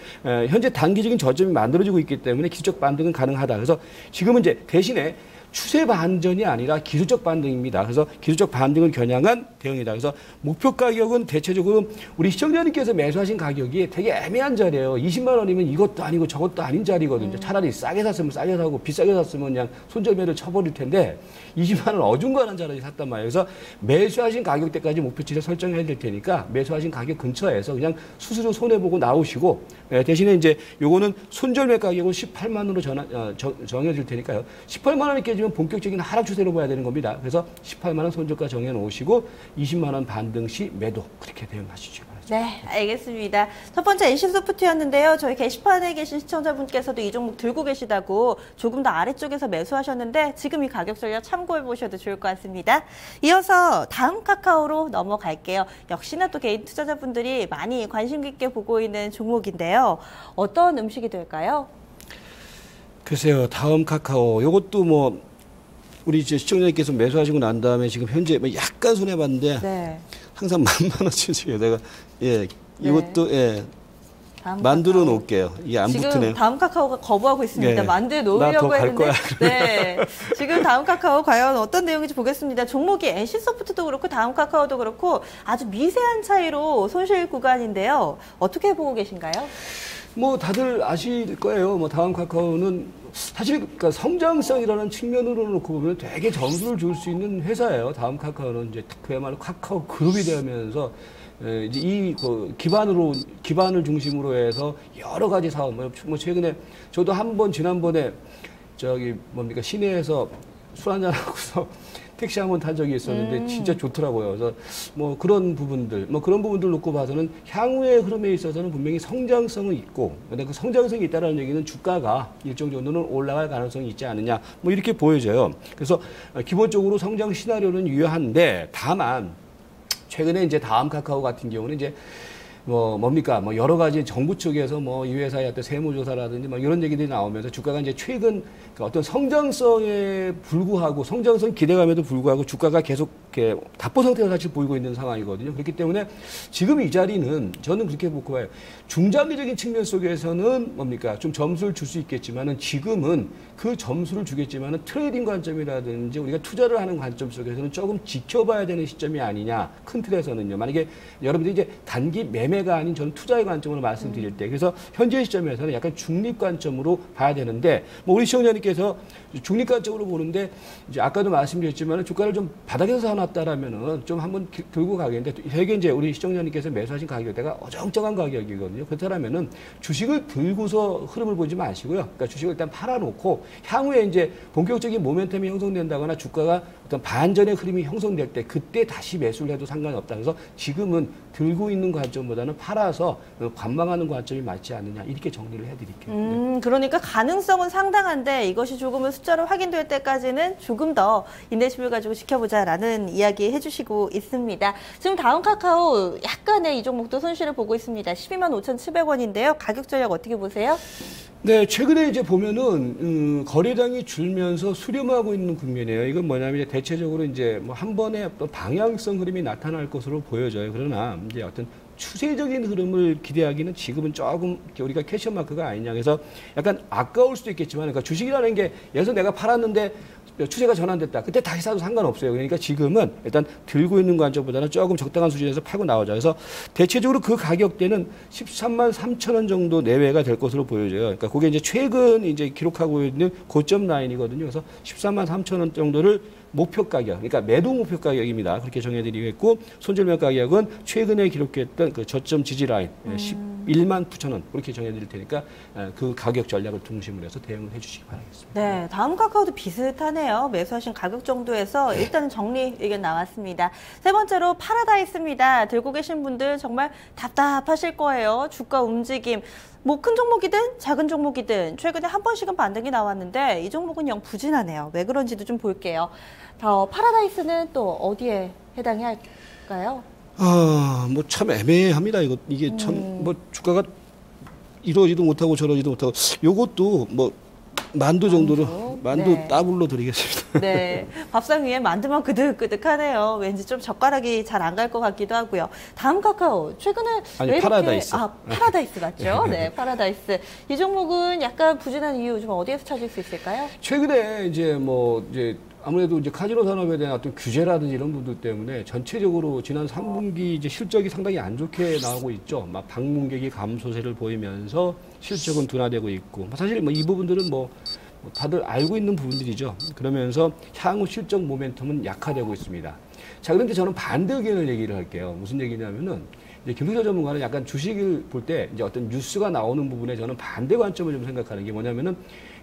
[SPEAKER 3] 현재 단기적인 저점이 만들어지고 있기 때문에 기술적 반등은 가능하다. 그래서 지금은 이제 대신에 추세 반전이 아니라 기술적 반등입니다. 그래서 기술적 반등을 겨냥한 대응이다. 그래서 목표 가격은 대체적으로 우리 시청자님께서 매수하신 가격이 되게 애매한 자리예요. 20만 원이면 이것도 아니고 저것도 아닌 자리거든요. 차라리 싸게 샀으면 싸게 사고 비싸게 샀으면 그냥 손절매를 쳐버릴 텐데 20만 원 어중간한 자리에 샀단 말이에요. 그래서 매수하신 가격대까지 목표치를 설정해야 될 테니까 매수하신 가격 근처에서 그냥 수수료 손해보고 나오시고 대신에 이제 요거는 손절매 가격은 18만으로 정해질 테니까요. 18만 원이 깨지면 본격적인 하락 추세로 봐야 되는 겁니다. 그래서 18만 원 손절가 정해 놓으시고 20만 원 반등 시 매도 그렇게 대응하시죠.
[SPEAKER 1] 네, 알겠습니다. 첫 번째 NC소프트였는데요. 저희 게시판에 계신 시청자분께서도 이 종목 들고 계시다고 조금 더 아래쪽에서 매수하셨는데 지금 이 가격 전략 참고해 보셔도 좋을 것 같습니다. 이어서 다음 카카오로 넘어갈게요. 역시나 또 개인 투자자분들이 많이 관심 깊게 보고 있는 종목인데요. 어떤 음식이 될까요? 글쎄요,
[SPEAKER 3] 다음 카카오. 이것도 뭐 우리 이제 시청자님께서 매수하시고 난 다음에 지금 현재 약간 손해봤는데 네. 항상 10,000원씩 주세요. 내가 이것도 만들어 놓을게요. 이게 안
[SPEAKER 1] 지금
[SPEAKER 3] 붙으네요.
[SPEAKER 1] 다음 카카오가 거부하고 있습니다. 만들어 놓으려고 했는데 네. 지금 다음 카카오 과연 어떤 내용인지 보겠습니다. 종목이 NC소프트도 그렇고 다음 카카오도 그렇고 아주 미세한 차이로 손실 구간인데요. 어떻게 보고 계신가요?
[SPEAKER 3] 뭐 다들 아실 거예요. 뭐 다음 카카오는 사실 그러니까 성장성이라는 측면으로 놓고 보면 되게 점수를 줄 수 있는 회사예요. 다음 카카오는 이제 그야말로 카카오 그룹이 되면서 이제 이 기반을 중심으로 해서 여러 가지 사업 뭐 최근에 저도 지난번에 시내에서 술 한잔 하고서 택시 한번 탄 적이 있었는데 진짜 좋더라고요. 그래서 뭐 그런 부분들 놓고 봐서는 향후의 흐름에 있어서는 분명히 성장성은 있고, 근데 그 성장성이 있다라는 얘기는 주가가 일정 정도는 올라갈 가능성이 있지 않느냐, 뭐 이렇게 보여져요. 그래서 기본적으로 성장 시나리오는 유효한데, 다만 최근에 이제 다음 카카오 같은 경우는 이제 여러 가지 정부 측에서 이 회사의 어떤 세무조사라든지 이런 얘기들이 나오면서 주가가 이제 최근 어떤 성장성에 불구하고 성장성 기대감에도 불구하고 주가가 계속 이렇게 답보 상태가 사실 보이고 있는 상황이거든요. 그렇기 때문에 지금 이 자리는 저는 그렇게 보고 봐요. 중장기적인 측면 속에서는 좀 점수를 줄 수 있겠지만은 지금은 그 점수를 주겠지만은 트레이딩 관점이라든지 우리가 투자를 하는 관점 속에서는 조금 지켜봐야 되는 시점이 아니냐. 큰 틀에서는요. 만약에 여러분들이 이제 단기 매매가 아닌 저는 투자의 관점으로 말씀드릴 때, 그래서 현재 시점에서는 약간 중립 관점으로 봐야 되는데, 우리 시청자님께서 중립 관점으로 보는데 이제 아까도 말씀드렸지만 주가를 좀 바닥에서 사놨다라면은 좀 한번 들고 가겠는데, 되게 이제 우리 시청자님께서 매수하신 가격대가 어정쩡한 가격이거든요. 그렇다면은 주식을 들고서 흐름을 보지 마시고요. 그러니까 주식을 일단 팔아놓고 향후에 이제 본격적인 모멘텀이 형성된다거나 주가가 어떤 반전의 흐름이 형성될 때 그때 다시 매수를 해도 상관이 없다. 그래서 지금은 들고 있는 관점보다는 팔아서 관망하는 관점이 맞지 않느냐, 이렇게 정리를 해드릴게요.
[SPEAKER 1] 그러니까 가능성은 상당한데 이것이 조금은 숫자로 확인될 때까지는 조금 더 인내심을 가지고 지켜보자라는 이야기 해주시고 있습니다. 지금 다음 카카오 약간의 이 종목도 손실을 보고 있습니다. 125,700원인데요. 가격 전략 어떻게 보세요?
[SPEAKER 3] 네, 최근에 이제 보면은 거래량이 줄면서 수렴하고 있는 국면이에요. 이건 뭐냐면 이제 대체적으로 이제 한 번에 어떤 방향성 흐름이 나타날 것으로 보여져요. 그러나 이제 어떤 추세적인 흐름을 기대하기는 지금은 조금 우리가 캐션 마크가 아니냐. 그래서 약간 아까울 수도 있겠지만, 그러니까 주식이라는 게 예를 들어서 내가 팔았는데 추세가 전환됐다. 그때 다시 사도 상관없어요. 그러니까 지금은 일단 들고 있는 관점보다는 조금 적당한 수준에서 팔고 나오자. 그래서 대체적으로 그 가격대는 13만 3천 원 정도 내외가 될 것으로 보여져요. 그러니까 그게 이제 최근 이제 기록하고 있는 고점 라인이거든요. 그래서 13만 3천 원 정도를 목표 가격, 그러니까 매도 목표 가격입니다. 그렇게 정해드리겠고, 손절매 가격은 최근에 기록했던 그 저점 지지 라인 11만 9천 원 그렇게 정해드릴 테니까 그 가격 전략을 중심으로 해서 대응을 해주시기 바라겠습니다.
[SPEAKER 1] 네, 다음 카카오도 비슷하네요. 매수하신 가격 정도에서 일단은 정리 의견 나왔습니다. 세 번째로 파라다이스입니다. 들고 계신 분들 정말 답답하실 거예요. 주가 움직임. 뭐 큰 종목이든 작은 종목이든 최근에 한 번씩은 반등이 나왔는데 이 종목은 영 부진하네요. 왜 그런지도 좀 볼게요. 파라다이스는 또 어디에 해당이 할까요?
[SPEAKER 3] 뭐 참 애매합니다. 이게 참 뭐 주가가 이러지도 못하고 저러지도 못하고 요것도 뭐 만두 정도로 만두
[SPEAKER 1] 네.
[SPEAKER 3] 더블로 드리겠습니다.
[SPEAKER 1] 네, 밥상 위에 만두만 그득그득하네요. 왠지 좀 젓가락이 잘 안 갈 것 같기도 하고요. 다음 카카오 최근에
[SPEAKER 3] 아니,
[SPEAKER 1] 왜 이렇게
[SPEAKER 3] 파라다이스.
[SPEAKER 1] 파라다이스 맞죠? 네, 파라다이스. 이 종목은 약간 부진한 이유 좀 어디에서 찾을 수 있을까요?
[SPEAKER 3] 최근에 이제 아무래도 이제 카지노 산업에 대한 어떤 규제라든지 이런 부분들 때문에 전체적으로 지난 3분기 이제 실적이 상당히 안 좋게 나오고 있죠. 막 방문객이 감소세를 보이면서 실적은 둔화되고 있고 사실 이 부분들은 다들 알고 있는 부분들이죠. 그러면서 향후 실적 모멘텀은 약화되고 있습니다. 자, 그런데 저는 반대 의견을 얘기를 할게요. 무슨 얘기냐면은 이제 김승철 전문가는 약간 주식을 볼 때 이제 어떤 뉴스가 나오는 부분에 저는 반대 관점을 좀 생각하는 게 뭐냐면은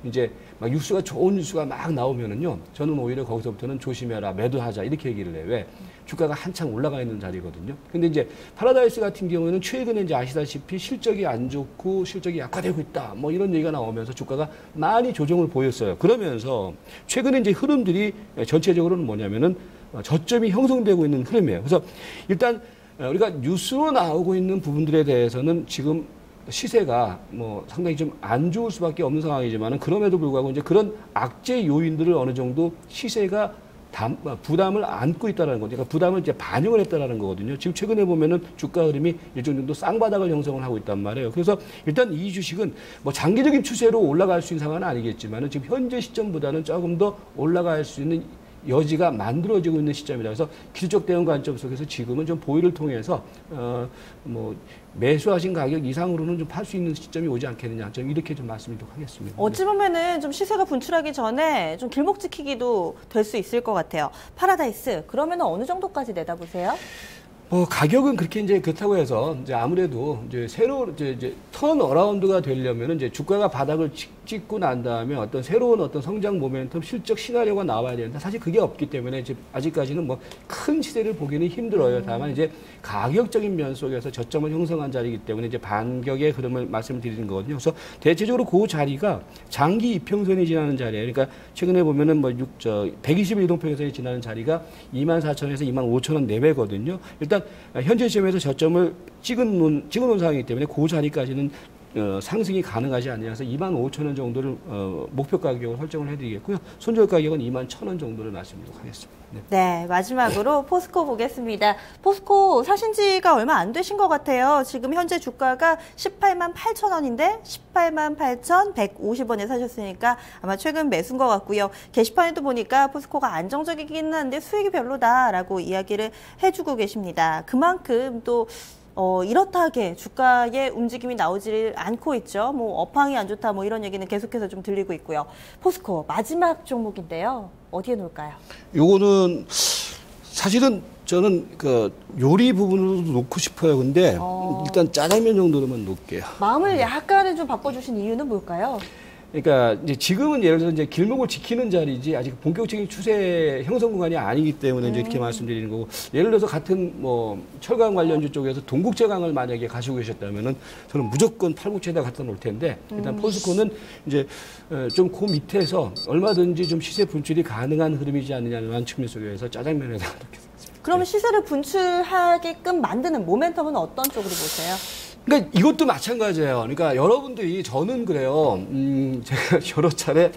[SPEAKER 3] 이제 막 뉴스가 좋은 뉴스가 막 나오면은요, 저는 오히려 거기서부터는 조심해라, 매도하자 이렇게 얘기를 해요. 왜? 주가가 한창 올라가 있는 자리거든요. 근데 이제 파라다이스 같은 경우에는 최근에 이제 아시다시피 실적이 안 좋고 실적이 약화되고 있다, 뭐 이런 얘기가 나오면서 주가가 많이 조정을 보였어요. 그러면서 최근에 이제 흐름들이 전체적으로는 뭐냐면은 저점이 형성되고 있는 흐름이에요. 그래서 일단 우리가 뉴스로 나오고 있는 부분들에 대해서는 지금 시세가 상당히 좀 안 좋을 수밖에 없는 상황이지만은 그럼에도 불구하고 이제 그런 악재 요인들을 어느 정도 시세가 부담을 안고 있다는 거죠. 그러니까 부담을 이제 반영을 했다라는 거거든요. 지금 최근에 보면은 주가 흐름이 일정 정도 쌍바닥을 형성을 하고 있단 말이에요. 그래서 일단 이 주식은 장기적인 추세로 올라갈 수 있는 상황은 아니겠지만은 지금 현재 시점보다는 조금 더 올라갈 수 있는 여지가 만들어지고 있는 시점이다. 그래서 기술적 대응 관점 속에서 지금은 좀 보유를 통해서 매수하신 가격 이상으로는 좀 팔 수 있는 시점이 오지 않겠느냐. 좀 이렇게 좀 말씀드리도록 하겠습니다.
[SPEAKER 1] 어찌 보면은 좀 시세가 분출하기 전에 좀 길목 지키기도 될 수 있을 것 같아요. 파라다이스 그러면 어느 정도까지 내다보세요?
[SPEAKER 3] 가격은 그렇게 이제 그렇다고 해서 이제 아무래도 이제 새로 이제 턴 어라운드가 되려면 이제 주가가 바닥을 찍고 난 다음에 어떤 새로운 어떤 성장 모멘텀 실적 시나리오가 나와야 되는데 사실 그게 없기 때문에 이제 아직까지는 큰 시세를 보기는 힘들어요. 다만 이제 가격적인 면 속에서 저점을 형성한 자리이기 때문에 이제 반격의 흐름을 말씀드리는 거거든요. 그래서 대체적으로 그 자리가 장기 이평선이 지나는 자리예요. 그러니까 최근에 보면은 120일 이동평균선이 지나는 자리가 24,000원에서 25,000원 내외거든요. 일단 현재 시점에서 저점을 찍어놓은 상황이기 때문에 그 자리까지는 상승이 가능하지 않냐서 25,000원 정도를 목표 가격으로 설정을 해드리겠고요. 손절 가격은 21,000원 정도를 말씀드리도록 하겠습니다.
[SPEAKER 1] 네, 마지막으로 포스코 보겠습니다. 포스코 사신 지가 얼마 안 되신 것 같아요. 지금 현재 주가가 18만 8천 원인데 18만 8,150원에 사셨으니까 아마 최근 매수인 것 같고요. 게시판에도 보니까 포스코가 안정적이긴 한데 수익이 별로다라고 이야기를 해주고 계십니다. 그만큼 또 이렇다하게 주가의 움직임이 나오질 않고 있죠. 업황이 안 좋다 이런 얘기는 계속해서 좀 들리고 있고요. 포스코 마지막 종목인데요. 어디에 놓을까요?
[SPEAKER 3] 요거는 사실은 저는 요리 부분으로도 놓고 싶어요. 근데 일단 짜장면 정도로만 놓을게요.
[SPEAKER 1] 마음을 약간은 좀 바꿔주신 이유는 뭘까요?
[SPEAKER 3] 그러니까 이제 지금은 예를 들어서 이제 길목을 지키는 자리지 아직 본격적인 추세 형성 구간이 아니기 때문에 이제 이렇게 말씀드리는 거고, 예를 들어서 같은 철강 관련주 쪽에서 동국제강을 만약에 가지고 계셨다면은 저는 무조건 팔국채에다 갖다 놓을 텐데, 일단 포스코는 이제 좀 그 밑에서 얼마든지 좀 시세 분출이 가능한 흐름이지 않느냐는 측면 속에서 짜장면에다 놓겠습니다.
[SPEAKER 1] 그러면 시세를 분출하게끔 만드는 모멘텀은 어떤 쪽으로 보세요?
[SPEAKER 3] 그러니까 이것도 마찬가지예요. 그러니까 여러분들이, 저는 그래요. 제가 여러 차례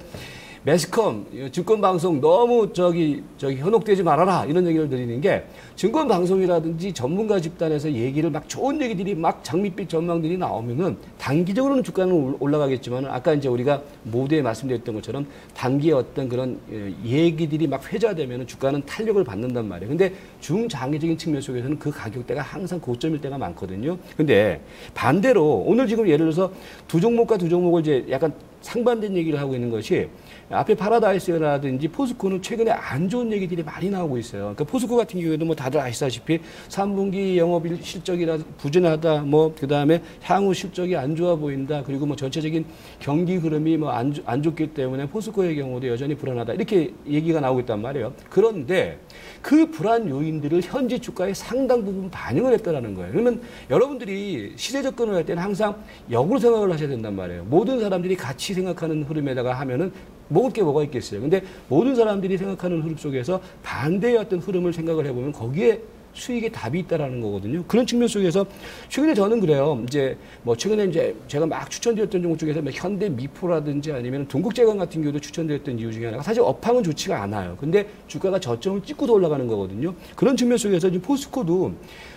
[SPEAKER 3] 매스컴, 증권방송 너무 저기 현혹되지 말아라 이런 얘기를 드리는 게 증권방송이라든지 전문가 집단에서 얘기를 막 좋은 얘기들이 막 장밋빛 전망들이 나오면은 단기적으로는 주가는 올라가겠지만 아까 이제 우리가 모두에 말씀드렸던 것처럼 단기의 어떤 그런 얘기들이 막 회자되면은 주가는 탄력을 받는단 말이에요. 근데 중장기적인 측면 속에서는 그 가격대가 항상 고점일 때가 많거든요. 근데 반대로 오늘 지금 예를 들어서 두 종목과 두 종목을 이제 약간 상반된 얘기를 하고 있는 것이 앞에 파라다이스라든지 포스코는 최근에 안 좋은 얘기들이 많이 나오고 있어요. 그러니까 포스코 같은 경우에도 뭐 다들 아시다시피 3분기 영업 실적이라 부진하다, 뭐 그다음에 향후 실적이 안 좋아 보인다, 그리고 뭐 전체적인 경기 흐름이 뭐 안 좋기 때문에 포스코의 경우도 여전히 불안하다 이렇게 얘기가 나오고 있단 말이에요. 그런데 그 불안 요인들을 현지 주가에 상당 부분 반영을 했다라는 거예요. 그러면 여러분들이 시세 접근을 할 때는 항상 역으로 생각을 하셔야 된단 말이에요. 모든 사람들이 같이 생각하는 흐름에다가 하면은 먹을 게 뭐가 있겠어요. 근데 모든 사람들이 생각하는 흐름 속에서 반대의 어떤 흐름을 생각을 해보면 거기에 수익의 답이 있다라는 거거든요. 그런 측면 속에서 최근에 저는 그래요. 이제 뭐 최근에 이제 제가 막 추천드렸던 종목 중에서 뭐 현대 미포라든지 아니면 동국제강 같은 경우도 추천드렸던 이유 중에 하나가 사실 업황은 좋지가 않아요. 근데 주가가 저점을 찍고도 올라가는 거거든요. 그런 측면 속에서 지금 포스코도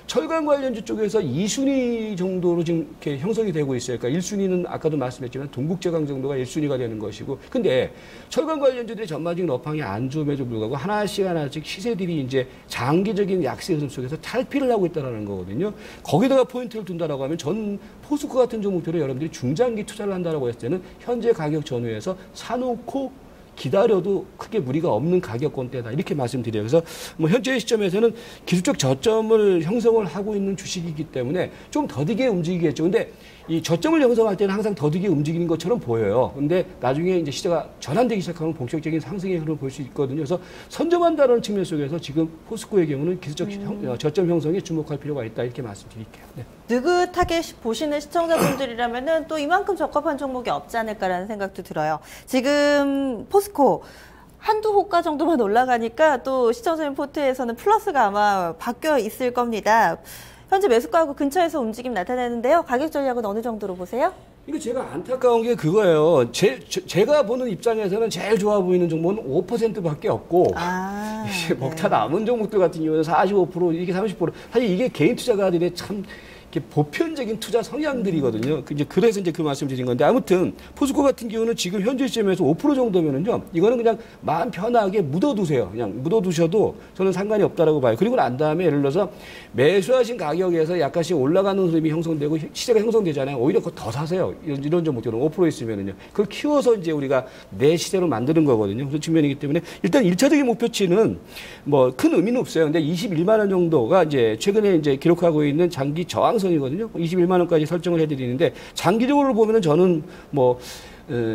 [SPEAKER 3] 철강 관련주 쪽에서 2순위 정도로 지금 이렇게 형성이 되고 있어요. 그러니까 1순위는 아까도 말씀했지만 동국제강 정도가 1순위가 되는 것이고, 근데 철강 관련주들의 전반적인 업황이 안 좋음에도 불구하고 하나씩 시세들이 이제 장기적인 약세 흐름 속에서 탈피를 하고 있다는 거거든요. 거기다가 포인트를 둔다라고 하면 전 포스코 같은 종목들을 여러분들이 중장기 투자를 한다라고 했을 때는 현재 가격 전후에서 사놓고 기다려도 크게 무리가 없는 가격권대다 이렇게 말씀드려요. 그래서 뭐 현재 시점에서는 기술적 저점을 형성을 하고 있는 주식이기 때문에 좀 더디게 움직이겠죠. 근데 이 저점을 형성할 때는 항상 더디게 움직이는 것처럼 보여요. 근데 나중에 이제 시세가 전환되기 시작하면 본격적인 상승의 흐름을 볼 수 있거든요. 그래서 선점한다는 측면 속에서 지금 포스코의 경우는 기술적 저점 형성에 주목할 필요가 있다 이렇게 말씀드릴게요. 네.
[SPEAKER 1] 느긋하게 보시는 시청자분들이라면은 또 이만큼 적합한 종목이 없지 않을까라는 생각도 들어요. 지금 포스코 한두 호가 정도만 올라가니까 또 시청자님 포트에서는 플러스가 아마 바뀌어 있을 겁니다. 현재 매수가하고 근처에서 움직임 나타내는데요. 가격 전략은 어느 정도로 보세요?
[SPEAKER 3] 이거 제가 안타까운 게 그거예요. 제가 보는 입장에서는 제일 좋아 보이는 종목은 5%밖에 없고, 먹다 남은 종목들 같은 경우는 45%, 이게 30%. 사실 이게 개인 투자가들의 참 이렇게 보편적인 투자 성향들이거든요. 이제 그래서 이제 그 말씀 드린 건데, 아무튼 포스코 같은 경우는 지금 현재 시점에서 5% 정도면은요, 이거는 그냥 마음 편하게 묻어두세요. 그냥 묻어두셔도 저는 상관이 없다라고 봐요. 그리고 난 다음에 예를 들어서 매수하신 가격에서 약간씩 올라가는 흐름이 형성되고 시세가 형성되잖아요. 오히려 그거 더 사세요. 이런 종목들은 5% 있으면은요. 그걸 키워서 이제 우리가 내 시세로 만드는 거거든요. 그런 측면이기 때문에 일단 1차적인 목표치는 뭐 큰 의미는 없어요. 근데 21만 원 정도가 이제 최근에 이제 기록하고 있는 장기 저항선이거든요. 21만 원까지 설정을 해드리는데 장기적으로 보면은 저는 뭐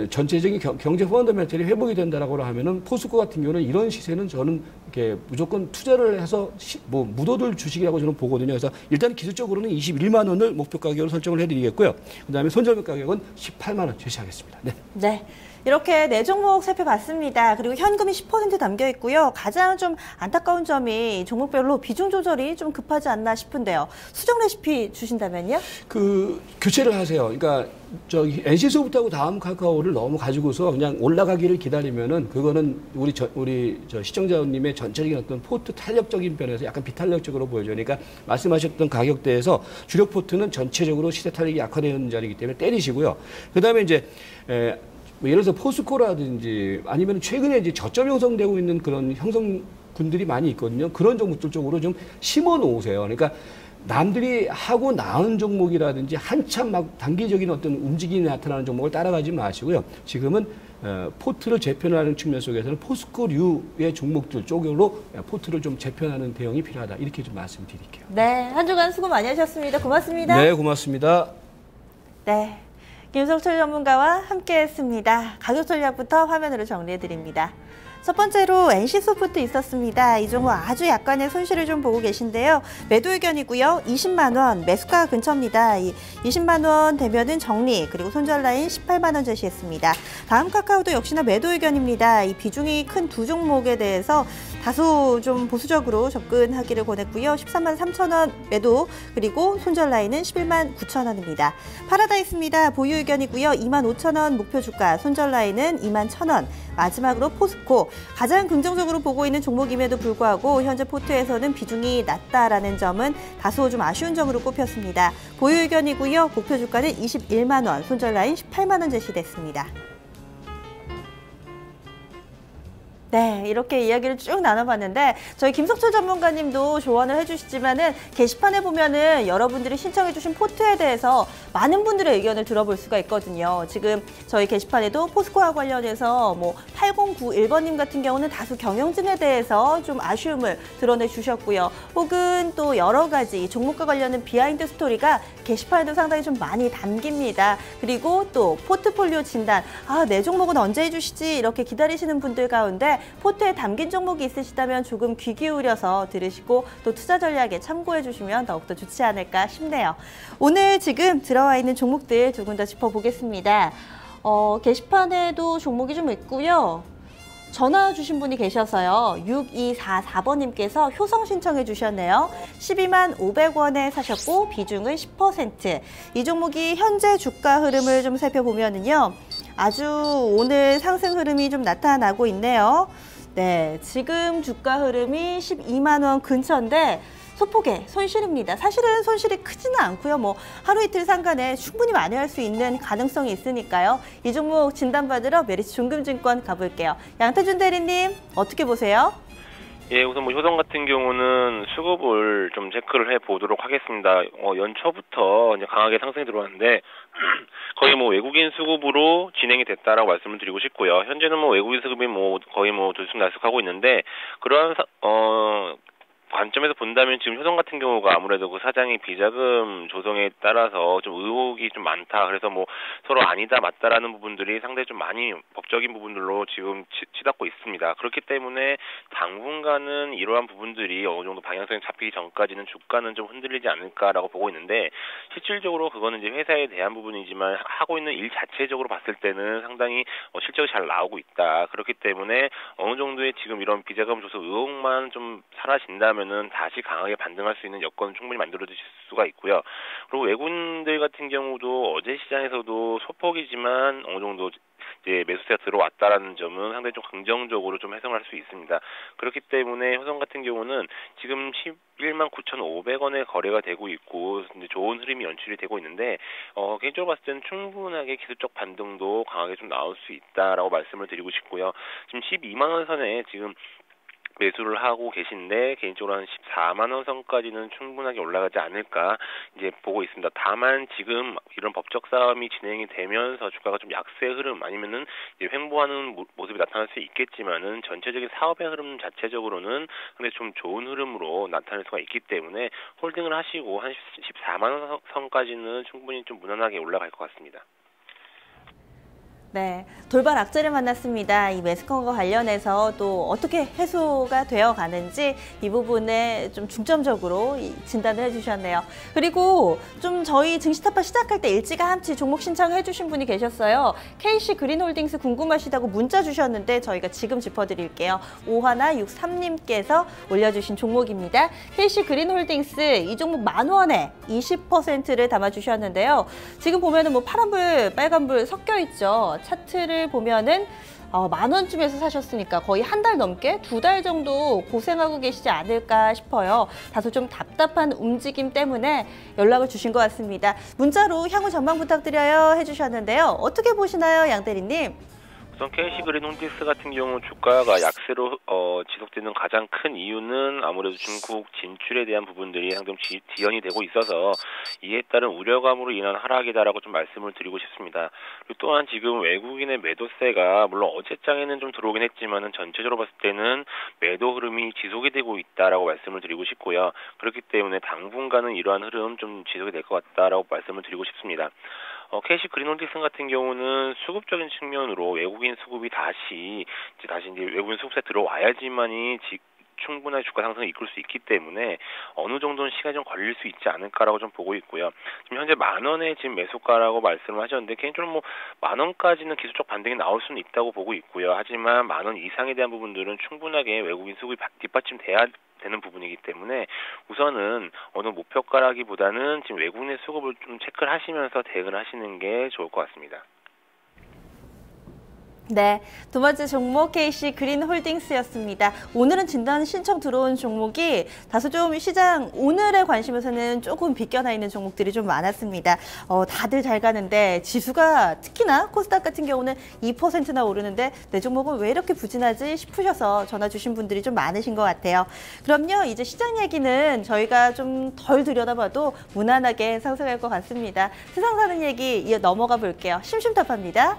[SPEAKER 3] 전체적인 경제 펀더멘털이 회복이 된다라고 하면은 포스코 같은 경우는 이런 시세는 저는 이렇게 무조건 투자를 해서 뭐 묻어둘 주식이라고 저는 보거든요. 그래서 일단 기술적으로는 21만 원을 목표 가격으로 설정을 해드리겠고요. 그다음에 손절매 가격은 18만 원 제시하겠습니다. 네.
[SPEAKER 1] 네. 이렇게 네 종목 살펴봤습니다. 그리고 현금이 10% 담겨 있고요. 가장 좀 안타까운 점이 종목별로 비중 조절이 좀 급하지 않나 싶은데요. 수정 레시피 주신다면요? 그
[SPEAKER 3] 교체를 하세요. 그러니까 저기 NC소프트하고 다음 카카오를 너무 가지고서 그냥 올라가기를 기다리면은 그거는 우리 시청자님의 전체적인 어떤 포트 탄력적인 면에서 약간 비탄력적으로 보여져요. 그러니까 말씀하셨던 가격대에서 주력 포트는 전체적으로 시세 탄력이 약화되는 자리이기 때문에 때리시고요. 그다음에 이제 뭐 예를 들어서 포스코라든지 아니면 최근에 이제 저점 형성되고 있는 그런 형성군들이 많이 있거든요. 그런 종목들 쪽으로 좀 심어 놓으세요. 그러니까 남들이 하고 나은 종목이라든지 한참 막 단기적인 어떤 움직임이 나타나는 종목을 따라가지 마시고요. 지금은 포트를 재편하는 측면 속에서는 포스코류의 종목들 쪽으로 포트를 좀 재편하는 대응이 필요하다. 이렇게 좀 말씀드릴게요.
[SPEAKER 1] 네, 한 주간 수고 많이 하셨습니다. 고맙습니다.
[SPEAKER 3] 네, 고맙습니다.
[SPEAKER 1] 네. 김성철 전문가와 함께했습니다. 가격 전략부터 화면으로 정리해드립니다. 첫 번째로 NC소프트 있었습니다. 이 종목 아주 약간의 손실을 좀 보고 계신데요. 매도 의견이고요. 20만 원, 매수가 근처입니다. 20만 원 되면은 정리, 그리고 손절 라인 18만 원 제시했습니다. 다음 카카오도 역시나 매도 의견입니다. 이 비중이 큰 두 종목에 대해서 다소 좀 보수적으로 접근하기를 권했고요. 13만 3천 원 매도, 그리고 손절 라인은 11만 9천 원입니다. 파라다이스입니다. 보유 의견이고요. 2만 5천 원 목표 주가, 손절 라인은 2만 1천 원. 마지막으로 포스코, 가장 긍정적으로 보고 있는 종목임에도 불구하고 현재 포트에서는 비중이 낮다라는 점은 다소 좀 아쉬운 점으로 꼽혔습니다. 보유 의견이고요. 목표 주가는 21만 원, 손절 라인 18만 원 제시됐습니다. 네, 이렇게 이야기를 쭉 나눠봤는데 저희 김석철 전문가님도 조언을 해주시지만은 게시판에 보면은 여러분들이 신청해주신 포트에 대해서 많은 분들의 의견을 들어볼 수가 있거든요. 지금 저희 게시판에도 포스코와 관련해서 뭐 8091번님 같은 경우는 다소 경영진에 대해서 좀 아쉬움을 드러내 주셨고요. 혹은 또 여러 가지 종목과 관련된 비하인드 스토리가 게시판에도 상당히 좀 많이 담깁니다. 그리고 또 포트폴리오 진단, 내 종목은 언제 해주시지? 이렇게 기다리시는 분들 가운데 포트에 담긴 종목이 있으시다면 조금 귀 기울여서 들으시고 또 투자 전략에 참고해 주시면 더욱더 좋지 않을까 싶네요. 오늘 지금 들어와 있는 종목들 조금 더 짚어보겠습니다. 게시판에도 종목이 좀 있고요. 전화 주신 분이 계셔서요. 6244번님께서 효성 신청해 주셨네요. 12만 500원에 사셨고 비중은 10%. 이 종목이 현재 주가 흐름을 좀 살펴보면은요. 아주 오늘 상승 흐름이 좀 나타나고 있네요. 네, 지금 주가 흐름이 12만 원 근처인데 소폭의 손실입니다. 사실은 손실이 크지는 않고요. 뭐 하루 이틀 상간에 충분히 만회할 수 있는 가능성이 있으니까요. 이 종목 진단받으러 메리츠 종금증권 가볼게요. 양태준 대리님 어떻게 보세요?
[SPEAKER 4] 예, 우선 효성 같은 경우는 수급을 좀 체크를 해 보도록 하겠습니다. 연초부터 이제 강하게 상승이 들어왔는데 거의 외국인 수급으로 진행이 됐다라고 말씀을 드리고 싶고요. 현재는 외국인 수급이 거의 들쑥날쑥하고 있는데 그러한 관점에서 본다면 지금 효성 같은 경우가 아무래도 그 사장이 비자금 조성에 따라서 좀 의혹이 좀 많다. 그래서 서로 아니다 맞다라는 부분들이 상당히 좀 많이 법적인 부분들로 지금 치닫고 있습니다. 그렇기 때문에 당분간은 이러한 부분들이 어느 정도 방향성이 잡히기 전까지는 주가는 좀 흔들리지 않을까라고 보고 있는데 실질적으로 그거는 이제 회사에 대한 부분이지만 하고 있는 일 자체적으로 봤을 때는 상당히 실적이 잘 나오고 있다. 그렇기 때문에 어느 정도의 지금 이런 비자금 조성 의혹만 좀 사라진다면 다시 강하게 반등할 수 있는 여건은 충분히 만들어주실 수가 있고요. 그리고 외국인들 같은 경우도 어제 시장에서도 소폭이지만 어느 정도 이제 매수세가 들어왔다라는 점은 상당히 좀 긍정적으로 좀 해석을 할 수 있습니다. 그렇기 때문에 효성 같은 경우는 지금 11만 9,500원에 거래가 되고 있고 이제 좋은 흐름이 연출이 되고 있는데 개인적으로 봤을 때는 충분하게 기술적 반등도 강하게 좀 나올 수 있다라고 말씀을 드리고 싶고요. 지금 12만 원 선에 지금 매수를 하고 계신데 개인적으로 한 14만 원 선까지는 충분하게 올라가지 않을까 이제 보고 있습니다. 다만 지금 이런 법적 싸움이 진행이 되면서 주가가 좀 약세 흐름 아니면은 이제 횡보하는 모습이 나타날 수 있겠지만은 전체적인 사업의 흐름 자체적으로는 근데 좀 좋은 흐름으로 나타날 수가 있기 때문에 홀딩을 하시고 한 14만 원 선까지는 충분히 좀 무난하게 올라갈 것 같습니다.
[SPEAKER 1] 네, 돌발 악재를 만났습니다. 이 매스컴과 관련해서 또 어떻게 해소가 되어 가는지 이 부분에 좀 중점적으로 진단을 해주셨네요. 그리고 좀 저희 증시타파 시작할 때 일찌감치 종목 신청해 주신 분이 계셨어요. KC 그린홀딩스 궁금하시다고 문자 주셨는데 저희가 지금 짚어드릴게요. 오하나 63님께서 올려주신 종목입니다. KC 그린홀딩스 이 종목 10,000원에 20%를 담아주셨는데요. 지금 보면은 파란불, 빨간불 섞여 있죠. 차트를 보면은 10,000원쯤에서 사셨으니까 거의 한 달 넘게 2달 정도 고생하고 계시지 않을까 싶어요. 다소 좀 답답한 움직임 때문에 연락을 주신 것 같습니다. 문자로 향후 전망 부탁드려요 해주셨는데요. 어떻게 보시나요, 양 대리님?
[SPEAKER 4] 우선 KC 그린홀딩스 같은 경우 주가가 약세로 지속되는 가장 큰 이유는 아무래도 중국 진출에 대한 부분들이 상당히 지연이 되고 있어서 이에 따른 우려감으로 인한 하락이다라고 좀 말씀을 드리고 싶습니다. 그리고 또한 지금 외국인의 매도세가 물론 어제장에는 좀 들어오긴 했지만은 전체적으로 봤을 때는 매도 흐름이 지속이 되고 있다라고 말씀을 드리고 싶고요. 그렇기 때문에 당분간은 이러한 흐름 좀 지속이 될 것 같다라고 말씀을 드리고 싶습니다. KC 그린홀딩스 같은 경우는 수급적인 측면으로 외국인 수급이 다시 이제 외국인 수급세 들어와야지만이 충분하게 주가 상승을 이끌 수 있기 때문에 어느 정도는 시간이 좀 걸릴 수 있지 않을까라고 좀 보고 있고요. 지금 현재 10,000원에 지금 매수가라고 말씀을 하셨는데 개인적으로 뭐 10,000원까지는 기술적 반등이 나올 수는 있다고 보고 있고요. 하지만 10,000원 이상에 대한 부분들은 충분하게 외국인 수급이 뒷받침돼야 되는 부분이기 때문에 우선은 어느 목표가라기보다는 지금 외국인의 수급을 좀 체크를 하시면서 대응을 하시는 게 좋을 것 같습니다.
[SPEAKER 1] 네, 두 번째 종목 KC 그린홀딩스였습니다. 오늘은 진단 신청 들어온 종목이 다소 좀 시장 오늘의 관심에서는 조금 비껴나 있는 종목들이 좀 많았습니다. 다들 잘 가는데 지수가 특히나 코스닥 같은 경우는 2%나 오르는데 내 종목은 왜 이렇게 부진하지 싶으셔서 전화 주신 분들이 좀 많으신 것 같아요. 그럼요, 이제 시장 얘기는 저희가 좀 덜 들여다봐도 무난하게 상승할 것 같습니다. 세상 사는 얘기 이어 넘어가 볼게요. 심심타파입니다.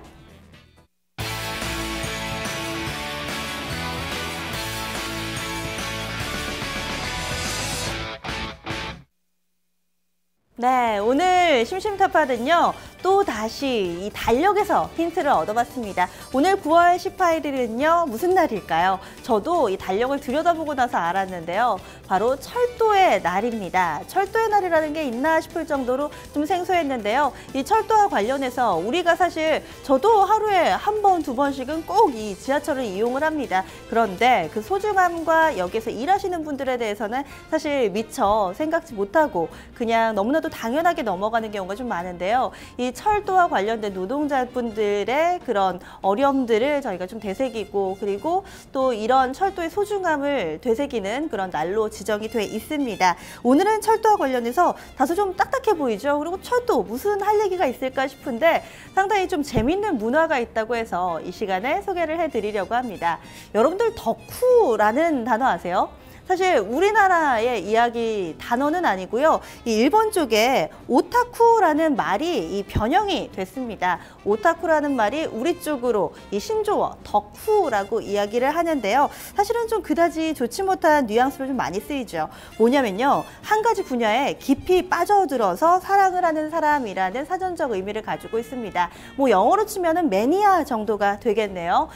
[SPEAKER 1] 네, 오늘 심심타파는요. 또 다시 이 달력에서 힌트를 얻어봤습니다. 오늘 9월 18일은요. 무슨 날일까요? 저도 이 달력을 들여다보고 나서 알았는데요. 바로 철도의 날입니다. 철도의 날이라는 게 있나 싶을 정도로 좀 생소했는데요. 이 철도와 관련해서 우리가 사실 저도 하루에 한 번, 두 번씩은 꼭 이 지하철을 이용을 합니다. 그런데 그 소중함과 여기서 일하시는 분들에 대해서는 사실 미처 생각지 못하고 그냥 너무나도 당연하게 넘어가는 경우가 좀 많은데요. 이 철도와 관련된 노동자분들의 그런 어려움들을 저희가 좀 되새기고 그리고 또 이런 철도의 소중함을 되새기는 그런 날로 지정이 돼 있습니다. 오늘은 철도와 관련해서 다소 좀 딱딱해 보이죠. 그리고 철도 무슨 할 얘기가 있을까 싶은데 상당히 좀 재밌는 문화가 있다고 해서 이 시간에 소개를 해드리려고 합니다. 여러분들 덕후라는 단어 아세요? 사실 우리나라의 이야기 단어는 아니고요. 이 일본 쪽에 오타쿠라는 말이 이 변형이 됐습니다. 오타쿠라는 말이 우리 쪽으로 이 신조어 덕후라고 이야기를 하는데요. 사실은 좀 그다지 좋지 못한 뉘앙스로 좀 많이 쓰이죠. 뭐냐면요. 한 가지 분야에 깊이 빠져들어서 사랑을 하는 사람이라는 사전적 의미를 가지고 있습니다. 뭐 영어로 치면은 매니아 정도가 되겠네요.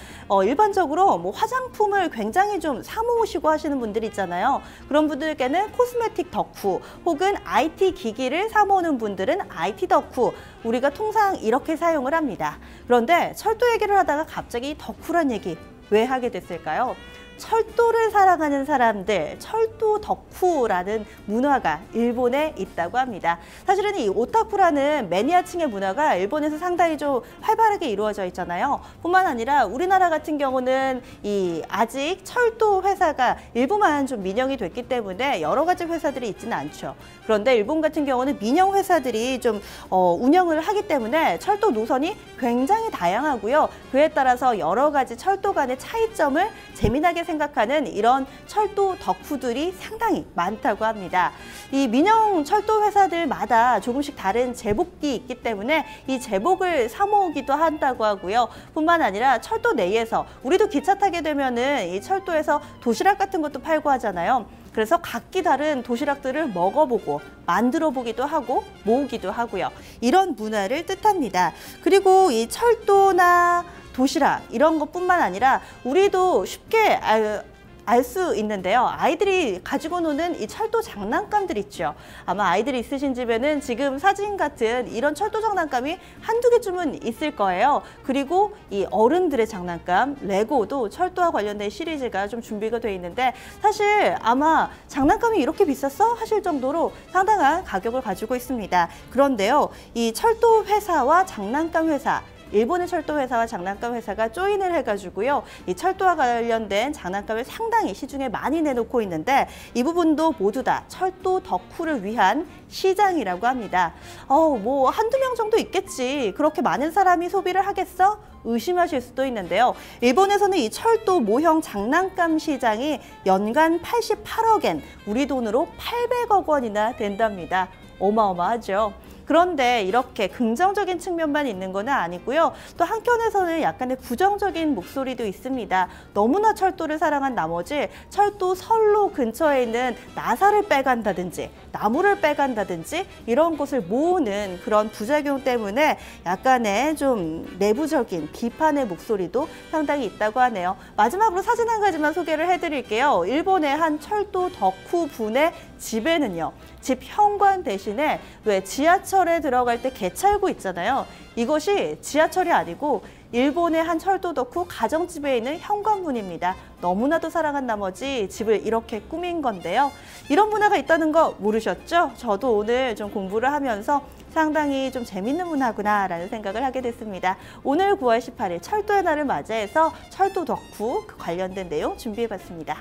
[SPEAKER 1] 일반적으로 뭐 화장품을 굉장히 좀 사모으시고 하시는 분들이 있잖아요. 그런 분들께는 코스메틱 덕후 혹은 IT 기기를 사모으는 분들은 IT 덕후 우리가 통상 이렇게 사용을 합니다. 그런데 철도 얘기를 하다가 갑자기 덕후란 얘기 왜 하게 됐을까요? 철도를 사랑하는 사람들, 철도 덕후라는 문화가 일본에 있다고 합니다. 사실은 이 오타쿠라는 매니아층의 문화가 일본에서 상당히 좀 활발하게 이루어져 있잖아요. 뿐만 아니라 우리나라 같은 경우는 이 아직 철도 회사가 일부만 좀 민영이 됐기 때문에 여러 가지 회사들이 있지는 않죠. 그런데 일본 같은 경우는 민영 회사들이 좀 운영을 하기 때문에 철도 노선이 굉장히 다양하고요. 그에 따라서 여러 가지 철도 간의 차이점을 재미나게 생각하는 이런 철도 덕후들이 상당히 많다고 합니다. 이 민영 철도 회사들마다 조금씩 다른 제복이 있기 때문에 이 제복을 사모으기도 한다고 하고요. 뿐만 아니라 철도 내에서 우리도 기차 타게 되면은 이 철도에서 도시락 같은 것도 팔고 하잖아요. 그래서 각기 다른 도시락들을 먹어보고 만들어 보기도 하고 모으기도 하고요. 이런 문화를 뜻합니다. 그리고 이 철도나 도시락 이런 것뿐만 아니라 우리도 쉽게 알 수 있는데요. 아이들이 가지고 노는 이 철도 장난감들 있죠. 아마 아이들이 있으신 집에는 지금 사진 같은 이런 철도 장난감이 한두 개쯤은 있을 거예요. 그리고 이 어른들의 장난감, 레고도 철도와 관련된 시리즈가 좀 준비가 돼 있는데 사실 아마 장난감이 이렇게 비쌌어? 하실 정도로 상당한 가격을 가지고 있습니다. 그런데요. 이 철도 회사와 장난감 회사 일본의 철도 회사와 장난감 회사가 조인을 해가지고요. 이 철도와 관련된 장난감을 상당히 시중에 많이 내놓고 있는데 이 부분도 모두 다 철도 덕후를 위한 시장이라고 합니다. 뭐 한두 명 정도 있겠지. 그렇게 많은 사람이 소비를 하겠어? 의심하실 수도 있는데요. 일본에서는 이 철도 모형 장난감 시장이 연간 88억엔, 우리 돈으로 800억 원이나 된답니다. 어마어마하죠. 그런데 이렇게 긍정적인 측면만 있는 건 아니고요. 또 한편에서는 약간의 부정적인 목소리도 있습니다. 너무나 철도를 사랑한 나머지 철도 선로 근처에 있는 나사를 빼간다든지 나무를 빼간다든지 이런 것을 모으는 그런 부작용 때문에 약간의 좀 내부적인 비판의 목소리도 상당히 있다고 하네요. 마지막으로 사진 한 가지만 소개를 해드릴게요. 일본의 한 철도 덕후 분의 집에는요. 집 현관 대신에 왜 지하철에 들어갈 때 개찰구 있잖아요. 이것이 지하철이 아니고 일본의 한 철도 덕후 가정집에 있는 현관문입니다. 너무나도 사랑한 나머지 집을 이렇게 꾸민 건데요. 이런 문화가 있다는 거 모르셨죠? 저도 오늘 좀 공부를 하면서 상당히 좀 재밌는 문화구나라는 생각을 하게 됐습니다. 오늘 9월 18일 철도의 날을 맞이해서 철도 덕후 관련된 내용 준비해봤습니다.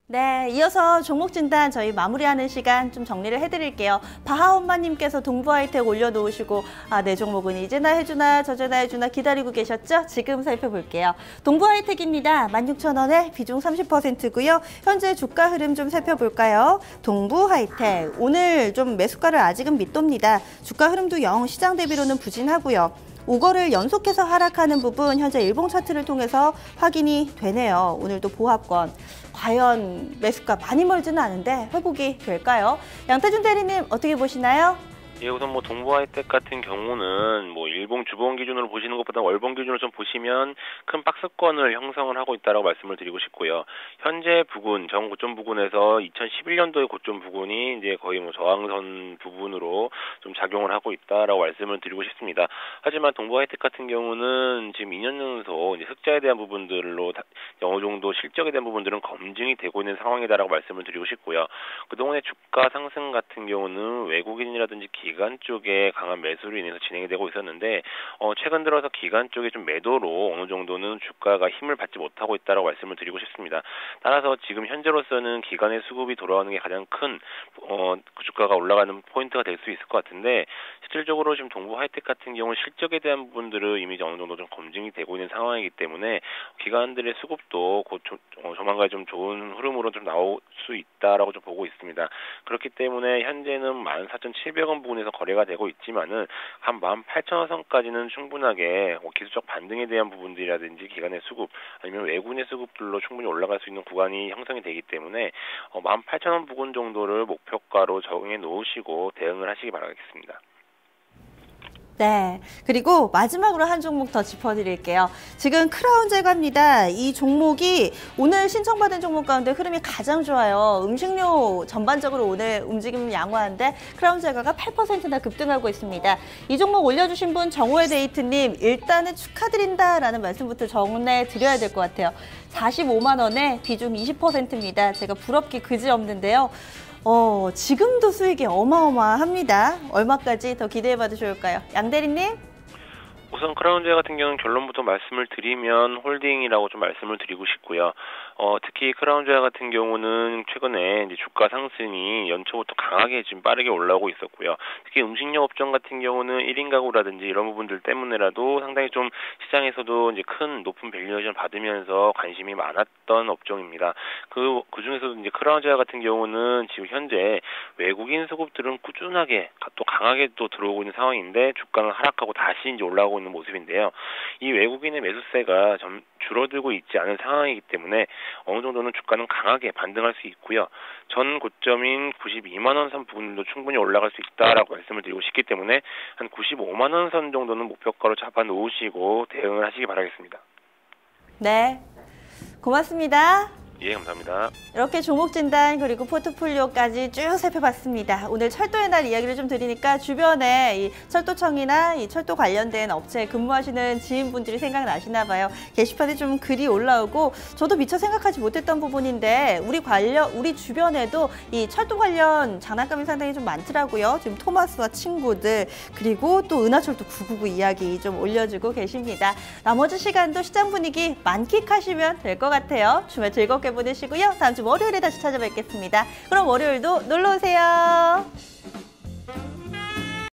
[SPEAKER 1] 네, 이어서 종목 진단 저희 마무리하는 시간 좀 정리를 해드릴게요. 바하엄마님께서 동부 하이텍 올려놓으시고 내 종목은 이제나 해주나 저제나 해주나 기다리고 계셨죠? 지금 살펴볼게요. 동부 하이텍입니다. 16,000원에 비중 30%고요. 현재 주가 흐름 좀 살펴볼까요? 동부 하이텍 오늘 좀 매수가를 아직은 밑돕니다. 주가 흐름도 영 시장 대비로는 부진하고요. 5거를 연속해서 하락하는 부분 현재 일봉 차트를 통해서 확인이 되네요. 오늘도 보합권. 과연 매수가 많이 멀지는 않은데 회복이 될까요? 양태준 대리님 어떻게 보시나요?
[SPEAKER 4] 예, 우선 동부 하이텍 같은 경우는 일봉 주봉 기준으로 보시는 것보다 월봉 기준으로 좀 보시면 큰 박스권을 형성을 하고 있다라고 말씀을 드리고 싶고요. 현재 부근, 전 고점 부근에서 2011년도의 고점 부근이 이제 거의 저항선 부분으로 좀 작용을 하고 있다라고 말씀을 드리고 싶습니다. 하지만 동부 하이텍 같은 경우는 지금 2년 연속 이제 흑자에 대한 부분들로 어느 정도 실적에 대한 부분들은 검증이 되고 있는 상황이다라고 말씀을 드리고 싶고요. 그동안의 주가 상승 같은 경우는 외국인이라든지 기관 쪽에 강한 매수로 인해서 진행이 되고 있었는데 최근 들어서 기관 쪽에 좀 매도로 어느 정도는 주가가 힘을 받지 못하고 있다라고 말씀을 드리고 싶습니다. 따라서 지금 현재로서는 기관의 수급이 돌아오는 게 가장 큰 주가가 올라가는 포인트가 될 수 있을 것 같은데 실질적으로 지금 동부 하이텍 같은 경우는 실적에 대한 부분들은 이미 어느 정도 좀 검증이 되고 있는 상황이기 때문에 기관들의 수급도 곧 조만간 좀 좋은 흐름으로 좀 나올 수 있다라고 좀 보고 있습니다. 그렇기 때문에 현재는 14,700원 부분에서 거래가 되고 있지만은 한 18,000원 선까지는 충분하게 기술적 반등에 대한 부분들이라든지 기관의 수급 아니면 외국인의 수급들로 충분히 올라갈 수 있는 구간이 형성이 되기 때문에 18,000원 부근 정도를 목표가로 정해 놓으시고 대응을 하시기 바라겠습니다.
[SPEAKER 1] 네, 그리고 마지막으로 한 종목 더 짚어드릴게요. 지금 크라운 제과입니다. 이 종목이 오늘 신청받은 종목 가운데 흐름이 가장 좋아요. 음식료 전반적으로 오늘 움직임 양호한데 크라운 제과가 8%나 급등하고 있습니다. 이 종목 올려주신 분 정호의 데이트님 일단은 축하드린다라는 말씀부터 전해드려야 될 것 같아요. 45만 원에 비중 20%입니다. 제가 부럽기 그지없는데요. 지금도 수익이 어마어마합니다. 얼마까지 더 기대해봐도 좋을까요? 양 대리님?
[SPEAKER 4] 우선 크라운제 같은 경우는 결론부터 말씀을 드리면 홀딩이라고 좀 말씀을 드리고 싶고요. 특히 크라운제 같은 경우는 최근에 이제 주가 상승이 연초부터 강하게 지금 빠르게 올라오고 있었고요. 특히 음식료 업종 같은 경우는 1인 가구라든지 이런 부분들 때문에라도 상당히 좀 시장에서도 이제 큰 높은 밸류에이션 받으면서 관심이 많았던 업종입니다. 그 중에서도 이제 크라운제 같은 경우는 지금 현재 외국인 수급들은 꾸준하게 또 강하게 또 들어오고 있는 상황인데 주가는 하락하고 다시 이제 올라오고 있는 모습인데요. 이 외국인의 매수세가 좀 줄어들고 있지 않은 상황이기 때문에 어느 정도는 주가는 강하게 반등할 수 있고요. 전 고점인 92만 원 선 부분도 충분히 올라갈 수 있다라고 말씀을 드리고 싶기 때문에 한 95만 원 선 정도는 목표가로 잡아 놓으시고 대응을 하시기 바라겠습니다.
[SPEAKER 1] 네, 고맙습니다.
[SPEAKER 4] 예, 감사합니다.
[SPEAKER 1] 이렇게 종목 진단 그리고 포트폴리오까지 쭉 살펴봤습니다. 오늘 철도의 날 이야기를 좀 드리니까 주변에 이 철도청이나 이 철도 관련된 업체에 근무하시는 지인분들이 생각나시나 봐요. 게시판에 좀 글이 올라오고 저도 미처 생각하지 못했던 부분인데 우리 주변에도 이 철도 관련 장난감이 상당히 좀 많더라고요. 지금 토마스와 친구들 그리고 또 은하철도 999 이야기 좀 올려주고 계십니다. 나머지 시간도 시장 분위기 만끽하시면 될 것 같아요. 주말 즐겁게 보내시고요. 다음 주 월요일에 다시 찾아뵙겠습니다. 그럼 월요일도 놀러 오세요.